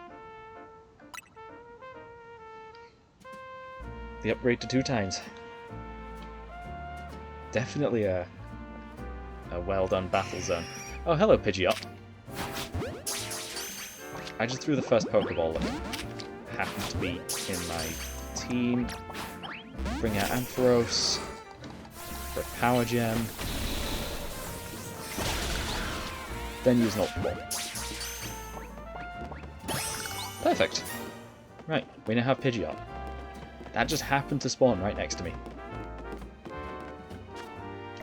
S1: The upgrade to 2 times. Definitely a well done battle zone. Oh, hello, Pidgeot. I just threw the first Pokeball that happened to be in my team. Bring out Ampharos for a Power Gem. Then use an Ultra Ball. Perfect. Right, we now have Pidgeot. That just happened to spawn right next to me.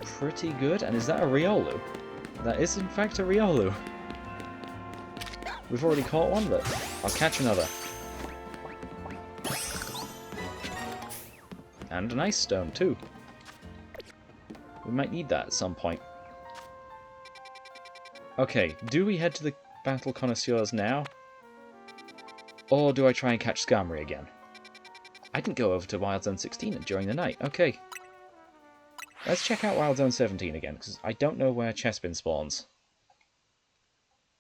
S1: Pretty good. And is that a Riolu? That is in fact a Riolu. We've already caught one, but I'll catch another. And an Ice Stone too. We might need that at some point. Okay, do we head to the Battle Connoisseurs now? Or do I try and catch Skarmory again? I can go over to Wild Zone 16 during the night. Okay. Let's check out Wild Zone 17 again, because I don't know where Chespin spawns.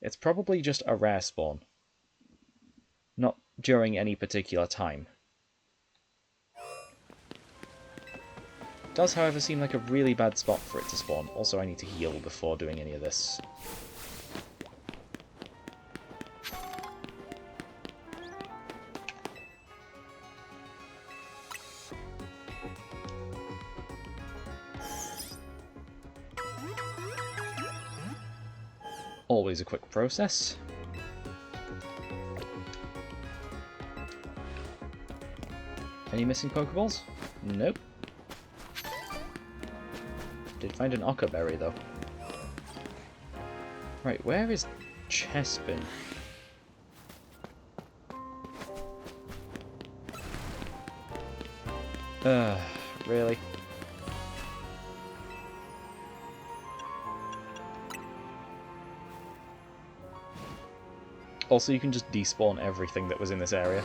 S1: It's probably just a rare spawn. Not during any particular time. Does, however, seem like a really bad spot for it to spawn. Also, I need to heal before doing any of this. Always a quick process. Any missing Pokeballs? Nope. Did find an Occa Berry though. Right, where is Chespin? Really? Also, you can just despawn everything that was in this area.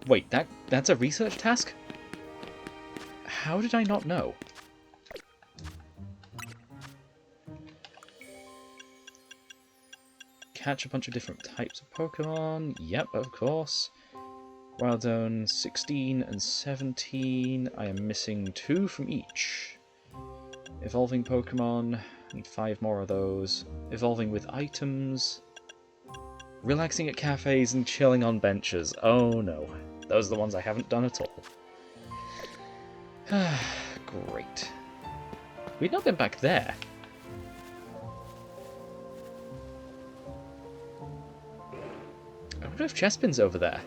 S1: Wait, that's a research task? How did I not know? Catch a bunch of different types of Pokemon. Yep, of course. Wild Zone 16 and 17. I am missing 2 from each. Evolving Pokemon. Need 5 more of those. Evolving with items. Relaxing at cafes and chilling on benches. Oh no. Those are the ones I haven't done at all. Great. We've not been back there. I wonder if Chespin's over there.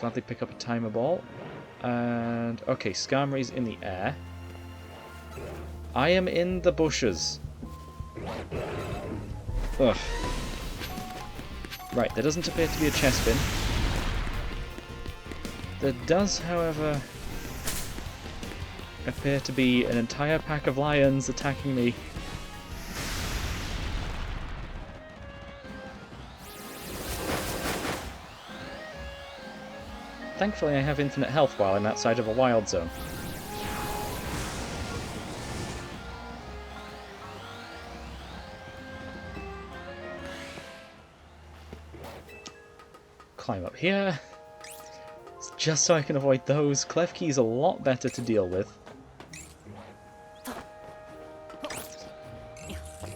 S1: Gladly pick up a Timer Ball. And okay, Skarmory's in the air. I am in the bushes. Ugh. Right, there doesn't appear to be a Chespin. There does, however, appear to be an entire pack of lions attacking me. Thankfully I have infinite health while I'm outside of a wild zone. Climb up here. It's just so I can avoid those. Klefki's a lot better to deal with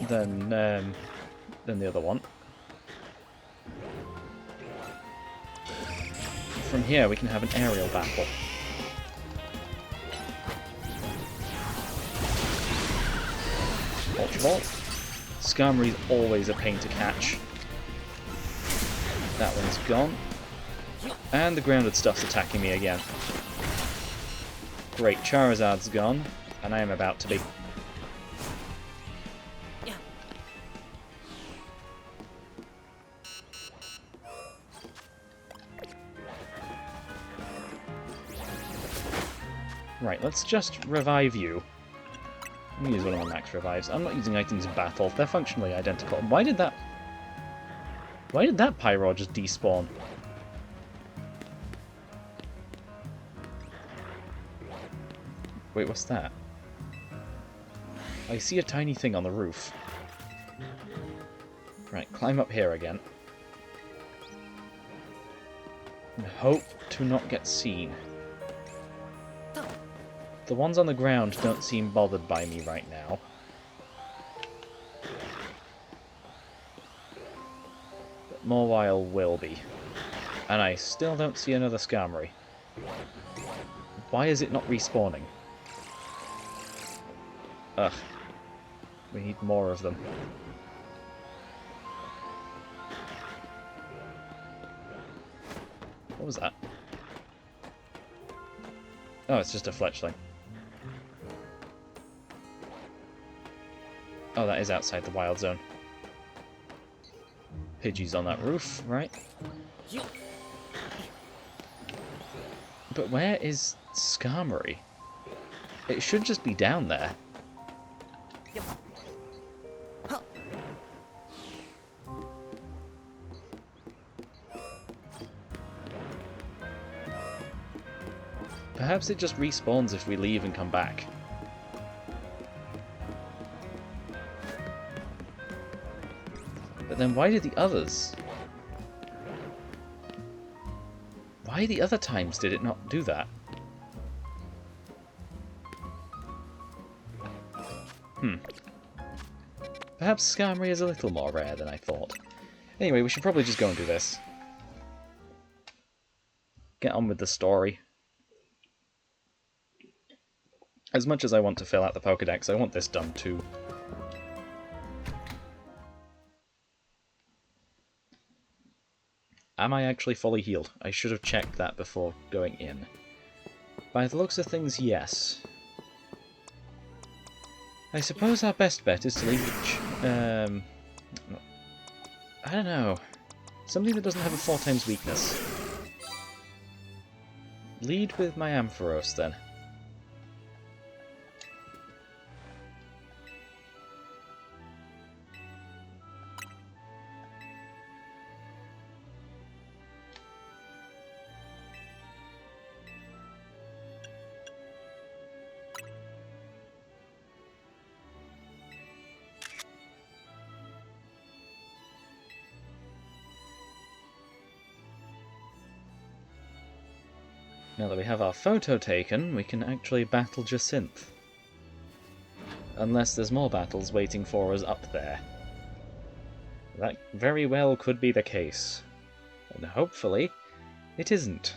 S1: than the other one. From here we can have an aerial battle. Ultra Ball. Skarmory's always a pain to catch. That one's gone. And the grounded stuff's attacking me again. Great, Charizard's gone, and I am about to be. Right, let's just revive you. I'm gonna use one of my max revives. I'm not using items in battle. They're functionally identical. Why did that Pyro just despawn? Wait, what's that? I see a tiny thing on the roof. Right, climb up here again. And hope to not get seen. The ones on the ground don't seem bothered by me right now. But Morwile will be. And I still don't see another Skarmory. Why is it not respawning? Ugh. We need more of them. What was that? Oh, it's just a fletchling. Oh, that is outside the wild zone. Pidgey's on that roof, right? But where is Skarmory? It should just be down there. Perhaps it just respawns if we leave and come back. But then why did the others? Why the other times did it not do that? Perhaps Skarmory is a little more rare than I thought. Anyway, we should probably just go and do this. Get on with the story. As much as I want to fill out the Pokédex, I want this done too. Am I actually fully healed? I should have checked that before going in. By the looks of things, yes. I suppose our best bet is to leave the I don't know. Something that doesn't have a 4x weakness. Lead with my Ampharos then. Now that we have our photo taken, we can actually battle Jacinthe. Unless there's more battles waiting for us up there. That very well could be the case. And hopefully, it isn't.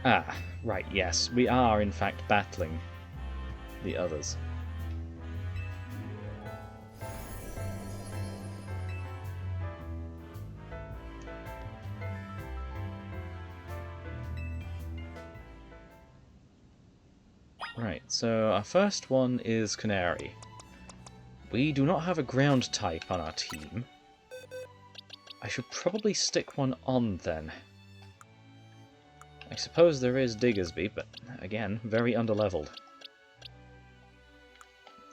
S1: Ah, right, yes. We are, in fact, battling the others. Right, so our first one is Canary. We do not have a ground type on our team. I should probably stick one on then. I suppose there is Diggersby, but again, very underleveled.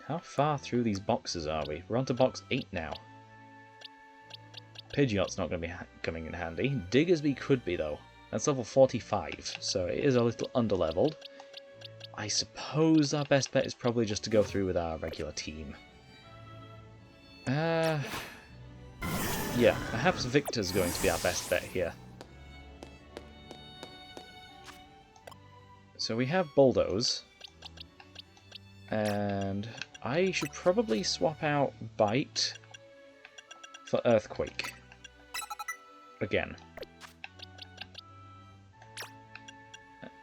S1: How far through these boxes are we? We're on to box 8 now. Pidgeot's not going to be coming in handy. Diggersby could be, though. That's level 45, so it is a little underleveled. I suppose our best bet is probably just to go through with our regular team. Yeah, perhaps Victor's going to be our best bet here. So we have Bulldoze, and I should probably swap out Bite for Earthquake. Again.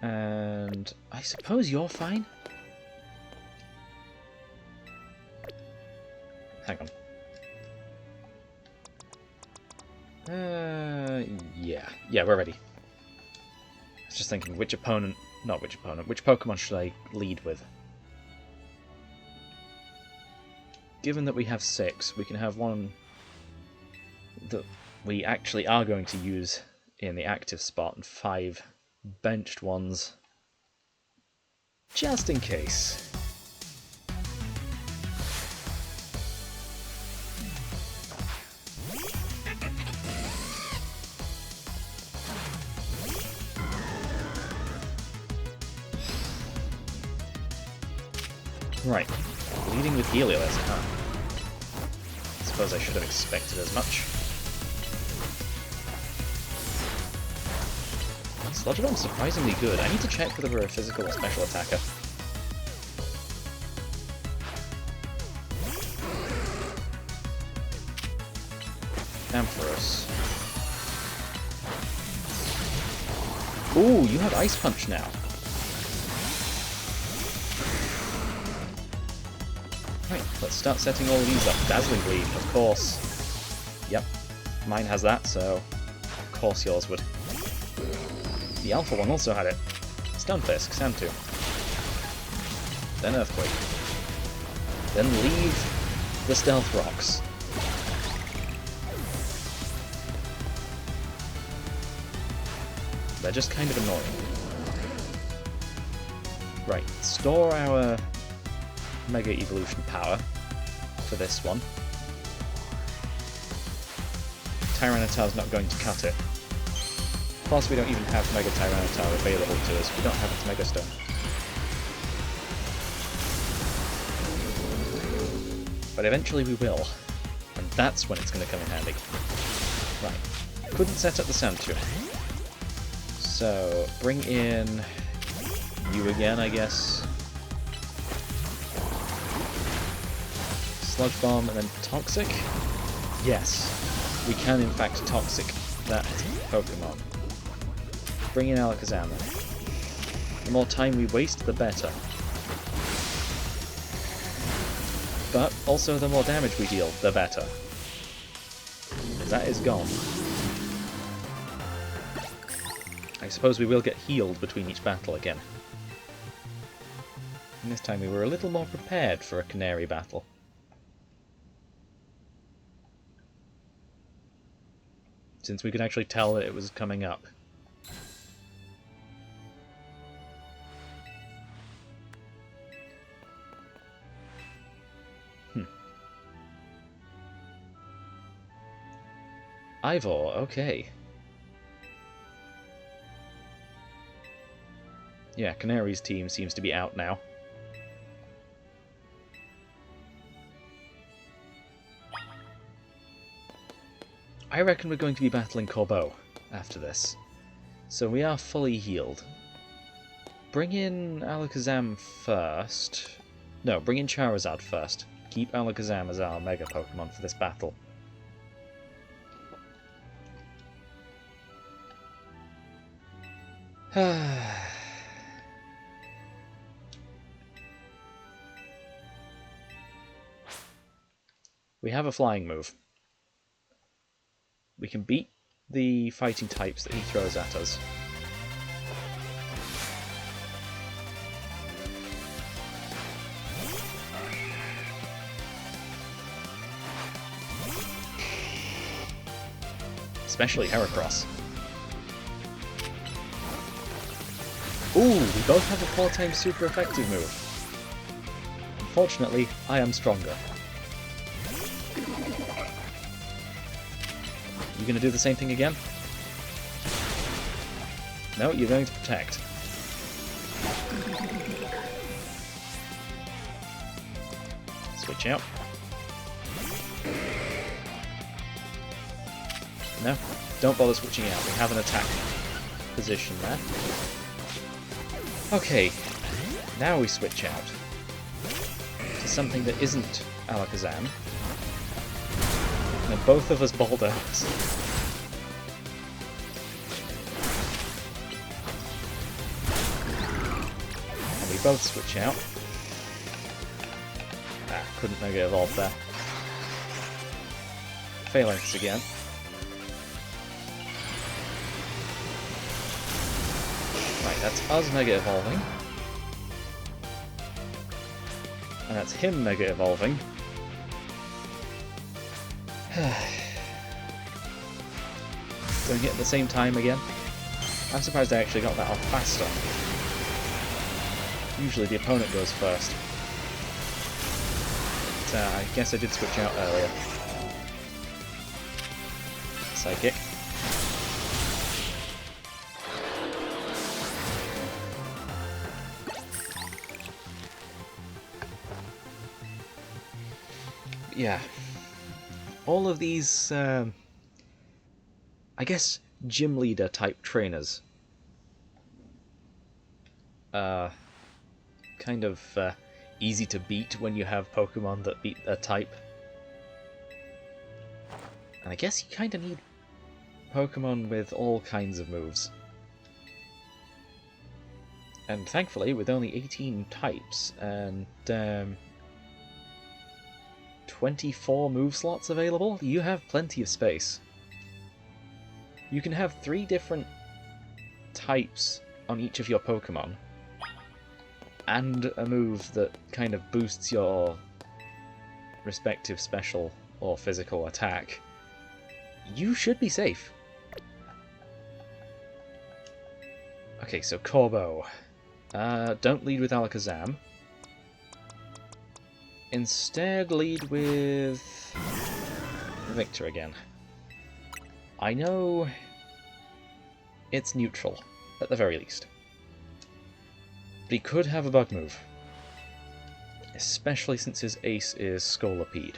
S1: And I suppose you're fine? Hang on. Yeah. Yeah, we're ready. I was just thinking, which Pokemon should I lead with? Given that we have 6, we can have one that we actually are going to use in the active spot, and 5 benched ones, just in case. Right, leading with Heliolisk, huh? I suppose I should have expected as much. Sludge Bomb's surprisingly good. I need to check whether we're a physical or special attacker. Ampharos. Ooh, you have Ice Punch now. Right, let's start setting all of these up. Dazzling Gleam, of course. Yep, mine has that, so of course yours would. The Alpha one also had it. Stunfisk, Sandtooth. Then Earthquake. Then leave the Stealth Rocks. They're just kind of annoying. Right, store our Mega Evolution power for this one. Tyranitar's not going to cut it. Plus, we don't even have Mega Tyranitar available to us. We don't have its Mega Stone. But eventually we will. And that's when it's going to come in handy. Right. Couldn't set up the Sandtooth. So, bring in you again, I guess. Sludge Bomb and then Toxic? Yes. We can in fact Toxic that Pokemon. Bring in Alakazam. The more time we waste, the better. But also the more damage we deal, the better. That is gone. I suppose we will get healed between each battle again. And this time we were a little more prepared for a Canary battle. Since we could actually tell that it was coming up. Ivor, okay. Yeah, Canary's team seems to be out now. I reckon we're going to be battling Corbeau after this. So we are fully healed. Bring in Alakazam first. No, bring in Charizard first. Keep Alakazam as our Mega Pokemon for this battle. We have a flying move. We can beat the fighting types that he throws at us. Especially Heracross. Ooh, we both have a 4-time super effective move. Unfortunately, I am stronger. You gonna do the same thing again? No, you're going to protect. Switch out. No, don't bother switching out. We have an attack position there. Okay, now we switch out to something that isn't Alakazam. And both of us Bulldoze. both switch out. Ah, couldn't Mega Evolve there. Phalanx again. Right, that's us Mega Evolving. And that's him Mega Evolving. Doing it at the same time again. I'm surprised I actually got that off faster. Usually the opponent goes first. But, I guess I did switch out earlier. Psychic. Yeah. All of these, I guess, gym leader type trainers. Kind of easy to beat when you have Pokemon that beat their type. And I guess you kind of need Pokemon with all kinds of moves. And thankfully, with only 18 types and 24 move slots available, you have plenty of space. You can have 3 different types on each of your Pokemon, and a move that kind of boosts your respective special or physical attack. You should be safe. Okay, so Corbo. Don't lead with Alakazam. Instead, lead with Victor again. I know it's neutral, at the very least. But he could have a bug move. Especially since his ace is Scolipede.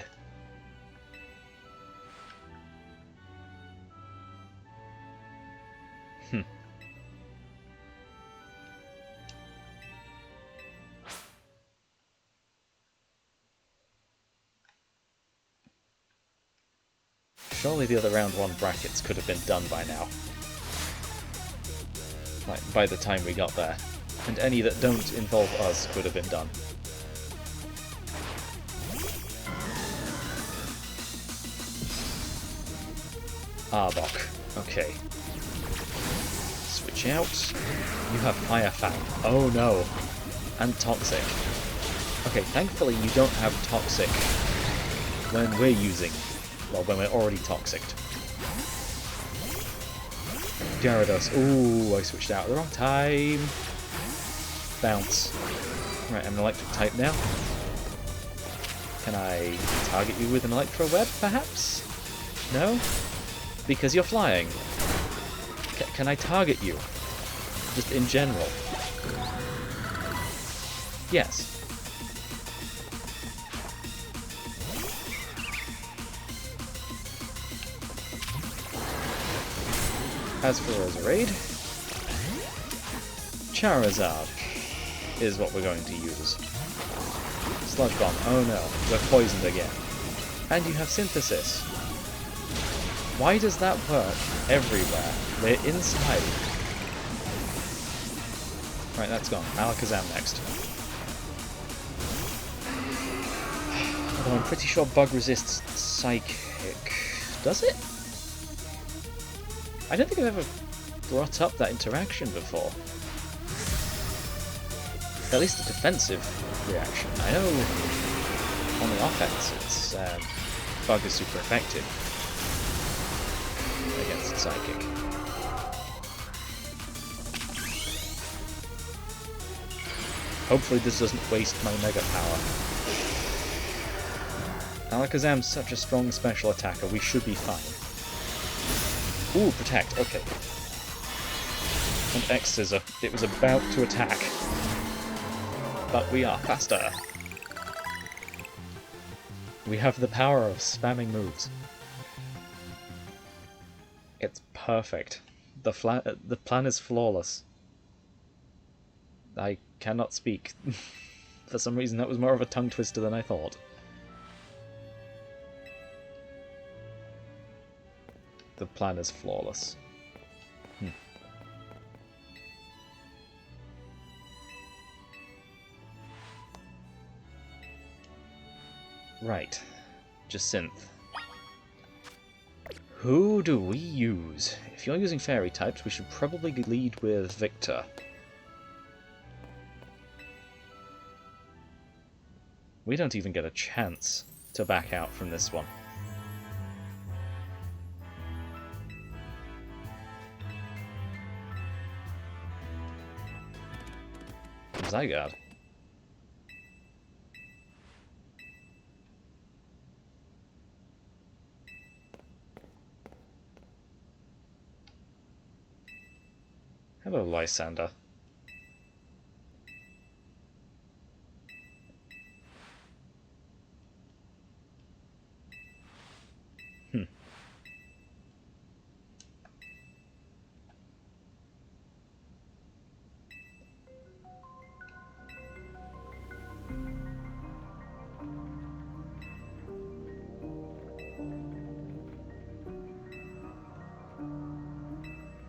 S1: Surely the other round 1 brackets could have been done by now. Like, by the time we got there. And any that don't involve us could have been done. Arbok. Okay. Switch out. You have Fire Fan. Oh no. And Toxic. Okay, thankfully you don't have Toxic when we're using... well, when we're already Toxiced. Gyarados. Ooh, I switched out at the wrong time. Bounce. Right, I'm an electric type now. Can I target you with an Electro Web, perhaps? No? Because you're flying. Can I target you? Just in general? Yes. As for Roserade, Charizard is what we're going to use. Sludge Bomb. Oh no, we're poisoned again. And you have Synthesis. Why does that work everywhere? We're inside. Right, that's gone. Alakazam next. Although I'm pretty sure Bug resists Psychic. Does it? I don't think I've ever brought up that interaction before. At least a defensive reaction. I know on the offense it's Bug is super effective against Psychic. Hopefully this doesn't waste my Mega Power. Alakazam's such a strong special attacker, we should be fine. Ooh, Protect, okay. And X-Scissor. It was about to attack. But we are faster. We have the power of spamming moves. It's perfect. The plan is flawless. I cannot speak. For some reason that was more of a tongue twister than I thought. The plan is flawless. Right. Jacinthe. Who do we use? If you're using fairy types, we should probably lead with Victor. We don't even get a chance to back out from this one. Zygarde. Hello, Lysander.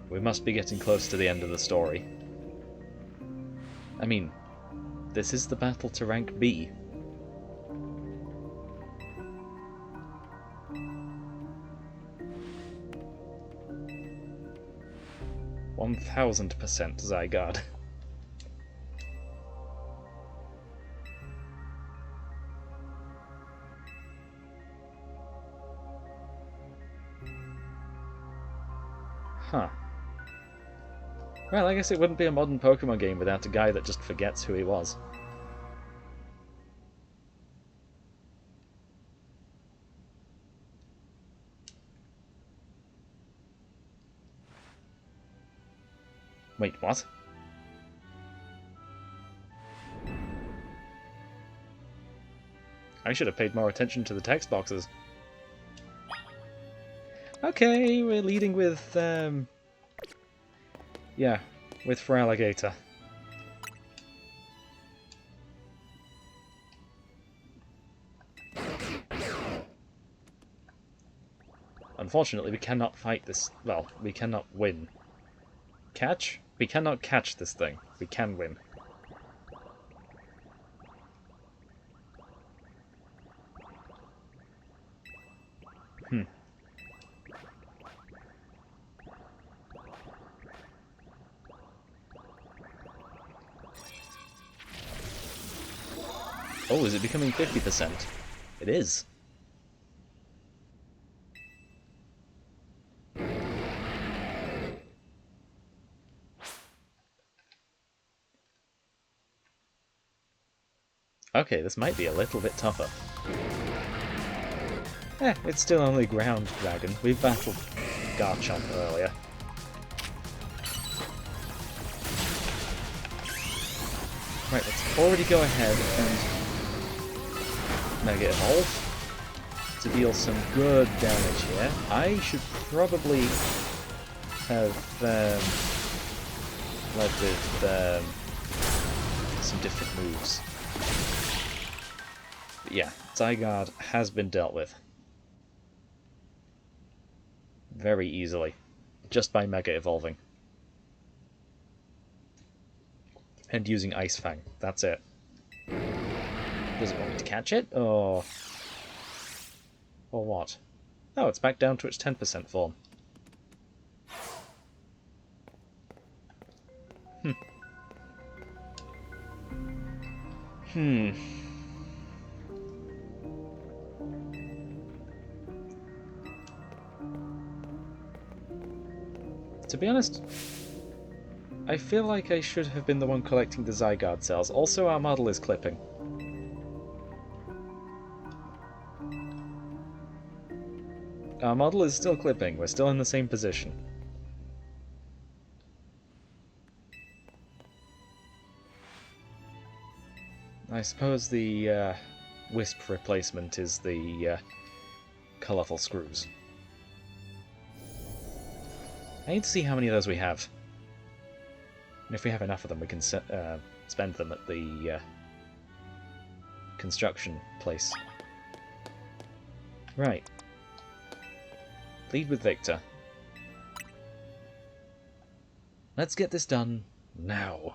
S1: We must be getting close to the end of the story. I mean, this is the battle to rank B. %1000% Zygarde. Huh. Well, I guess it wouldn't be a modern Pokemon game without a guy that just forgets who he was. Wait, what? I should have paid more attention to the text boxes. Okay, we're leading with, yeah, with Feraligatr. Unfortunately, we cannot fight this. Well, we cannot win. Catch? We cannot catch this thing. We can win. Oh, is it becoming 50%? It is. Okay, this might be a little bit tougher. It's still only ground dragon. We've battled Garchomp earlier. Right, let's already go ahead and Mega Evolve to deal some good damage here. I should probably have led with some different moves. But yeah, Zygarde has been dealt with very easily, just by Mega Evolving. And using Ice Fang, that's it. Does it want me to catch it, or what? Oh, it's back down to its 10% form. To be honest, I feel like I should have been the one collecting the Zygarde cells. Also, our model is clipping. Our model is still clipping. We're still in the same position. I suppose the Wisp replacement is the colourful screws. I need to see how many of those we have. And if we have enough of them, we can spend them at the construction place. Right. Lead with Victor. Let's get this done now.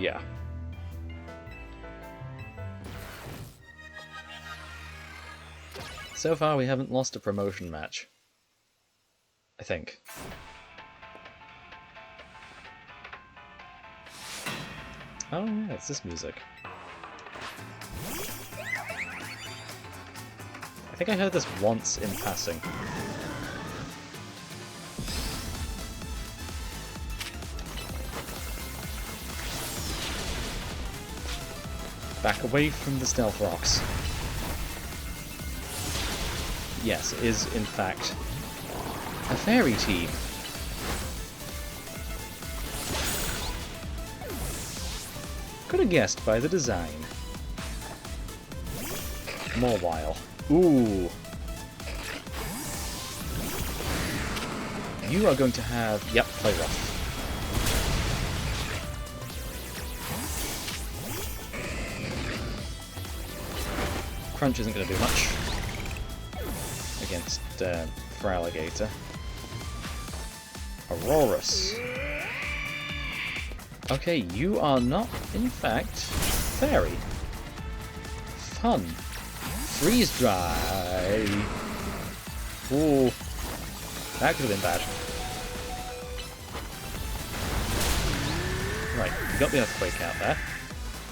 S1: Yeah. So far we haven't lost a promotion match. I think. Oh yeah, it's this music. I think I heard this once in passing. Back away from the stealth rocks. Yes, it is in fact a fairy team. Could have guessed by the design. More while. Ooh. You are going to have... Yep, play rough. Crunch isn't going to do much against Feraligatr. Aurorus. Okay, you are not, in fact, fairy. Fun. Freeze dry. Ooh, that could have been bad. Right, you got the earthquake out there.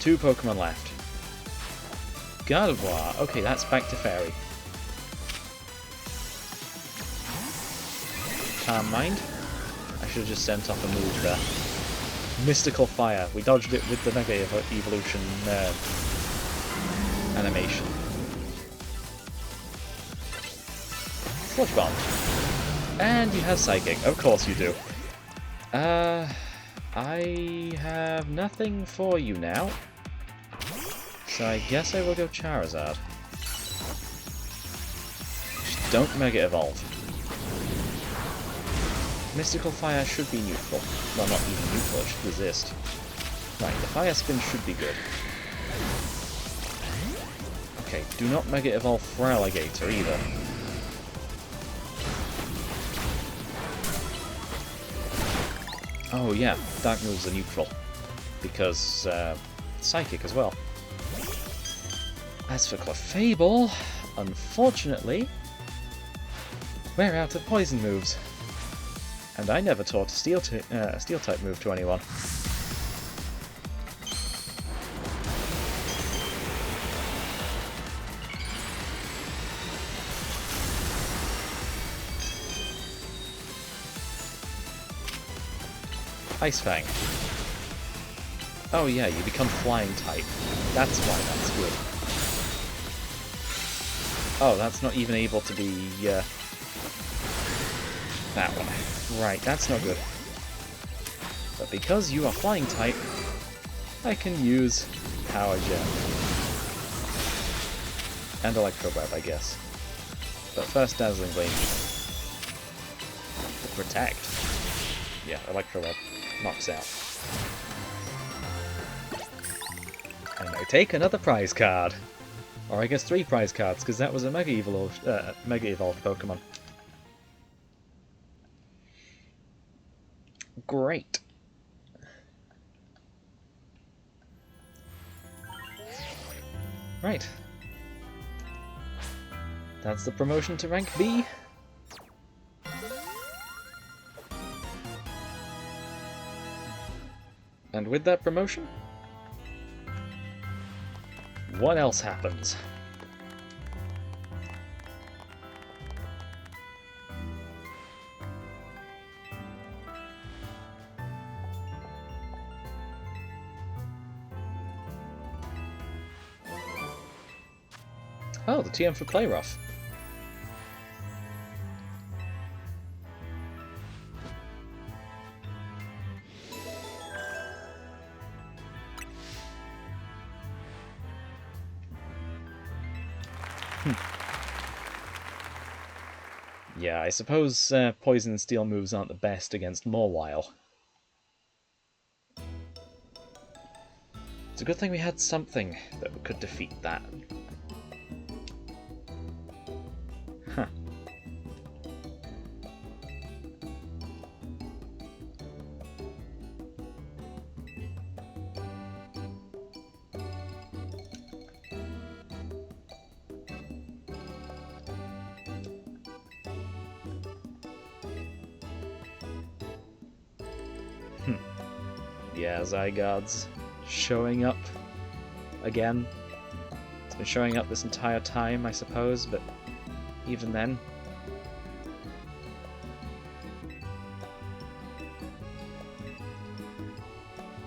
S1: 2 Pokemon left. Gardevoir. Okay, that's back to fairy. Calm Mind. I should have just sent off a move there. Mystical Fire. We dodged it with the Mega Evolution animation. Sludge Bomb. And you have Psychic. Of course you do. I have nothing for you now. So I guess I will go Charizard. Just don't Mega Evolve. Mystical Fire should be neutral. Well, not even neutral, it should resist. Right, the Fire Spin should be good. Okay, do not Mega Evolve Feraligatr either. Oh yeah, Dark moves are neutral. Because, Psychic as well. As for Clefable, unfortunately, we're out of poison moves. And I never taught a Steel-type move to anyone. Ice Fang. Oh yeah, you become Flying type. That's why that's good. Oh, that's not even able to be, that one. Right, that's not good. But because you are Flying type, I can use Power Gem. And Electro Web, I guess. But first Dazzling Gleam. Protect. Yeah, Electro Web knocks out. And I take another prize card. Or I guess 3 prize cards, because that was a Mega Evolved Pokemon. Great. Right. That's the promotion to rank B. And with that promotion, what else happens? Oh, the TM for Play Rough. Yeah, I suppose Poison and Steel moves aren't the best against Mawile. It's a good thing we had something that could defeat that. Huh. Yeah, Zygarde's showing up again. It's been showing up this entire time, I suppose, but even then.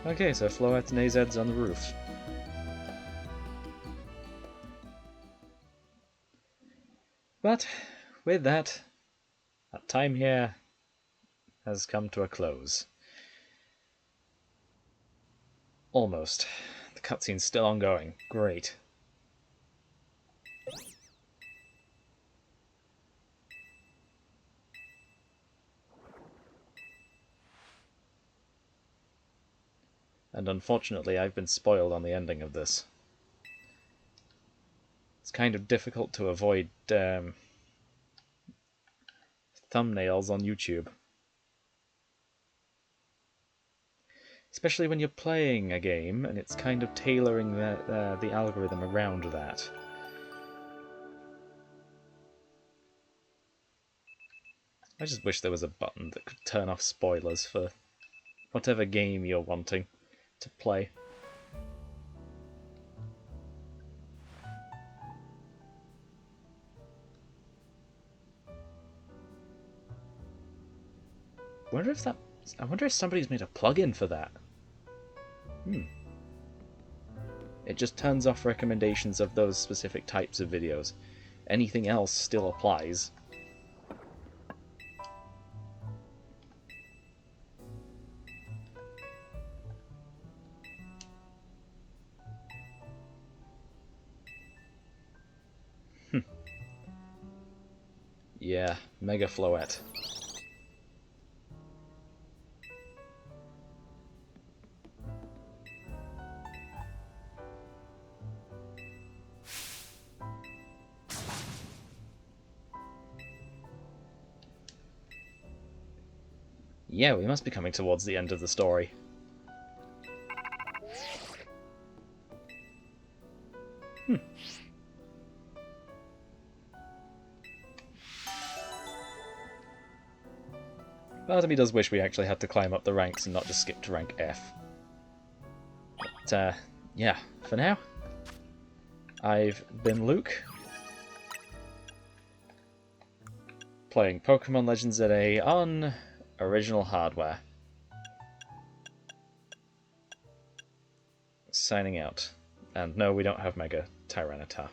S1: Okay, so Floette and AZ's on the roof. But with that, our time here has come to a close. Almost. The cutscene's still ongoing. Great. And unfortunately, I've been spoiled on the ending of this. It's kind of difficult to avoid thumbnails on YouTube. Especially when you're playing a game and it's kind of tailoring the algorithm around that. I just wish there was a button that could turn off spoilers for whatever game you're wanting to play. I wonder if somebody's made a plugin for that. It just turns off recommendations of those specific types of videos. Anything else still applies. Yeah, Mega Floette. Yeah, we must be coming towards the end of the story. Part of me does wish we actually had to climb up the ranks and not just skip to rank F. But, yeah, for now, I've been Luke, playing Pokemon Legends ZA on original hardware. Signing out. And no, we don't have Mega Tyranitar.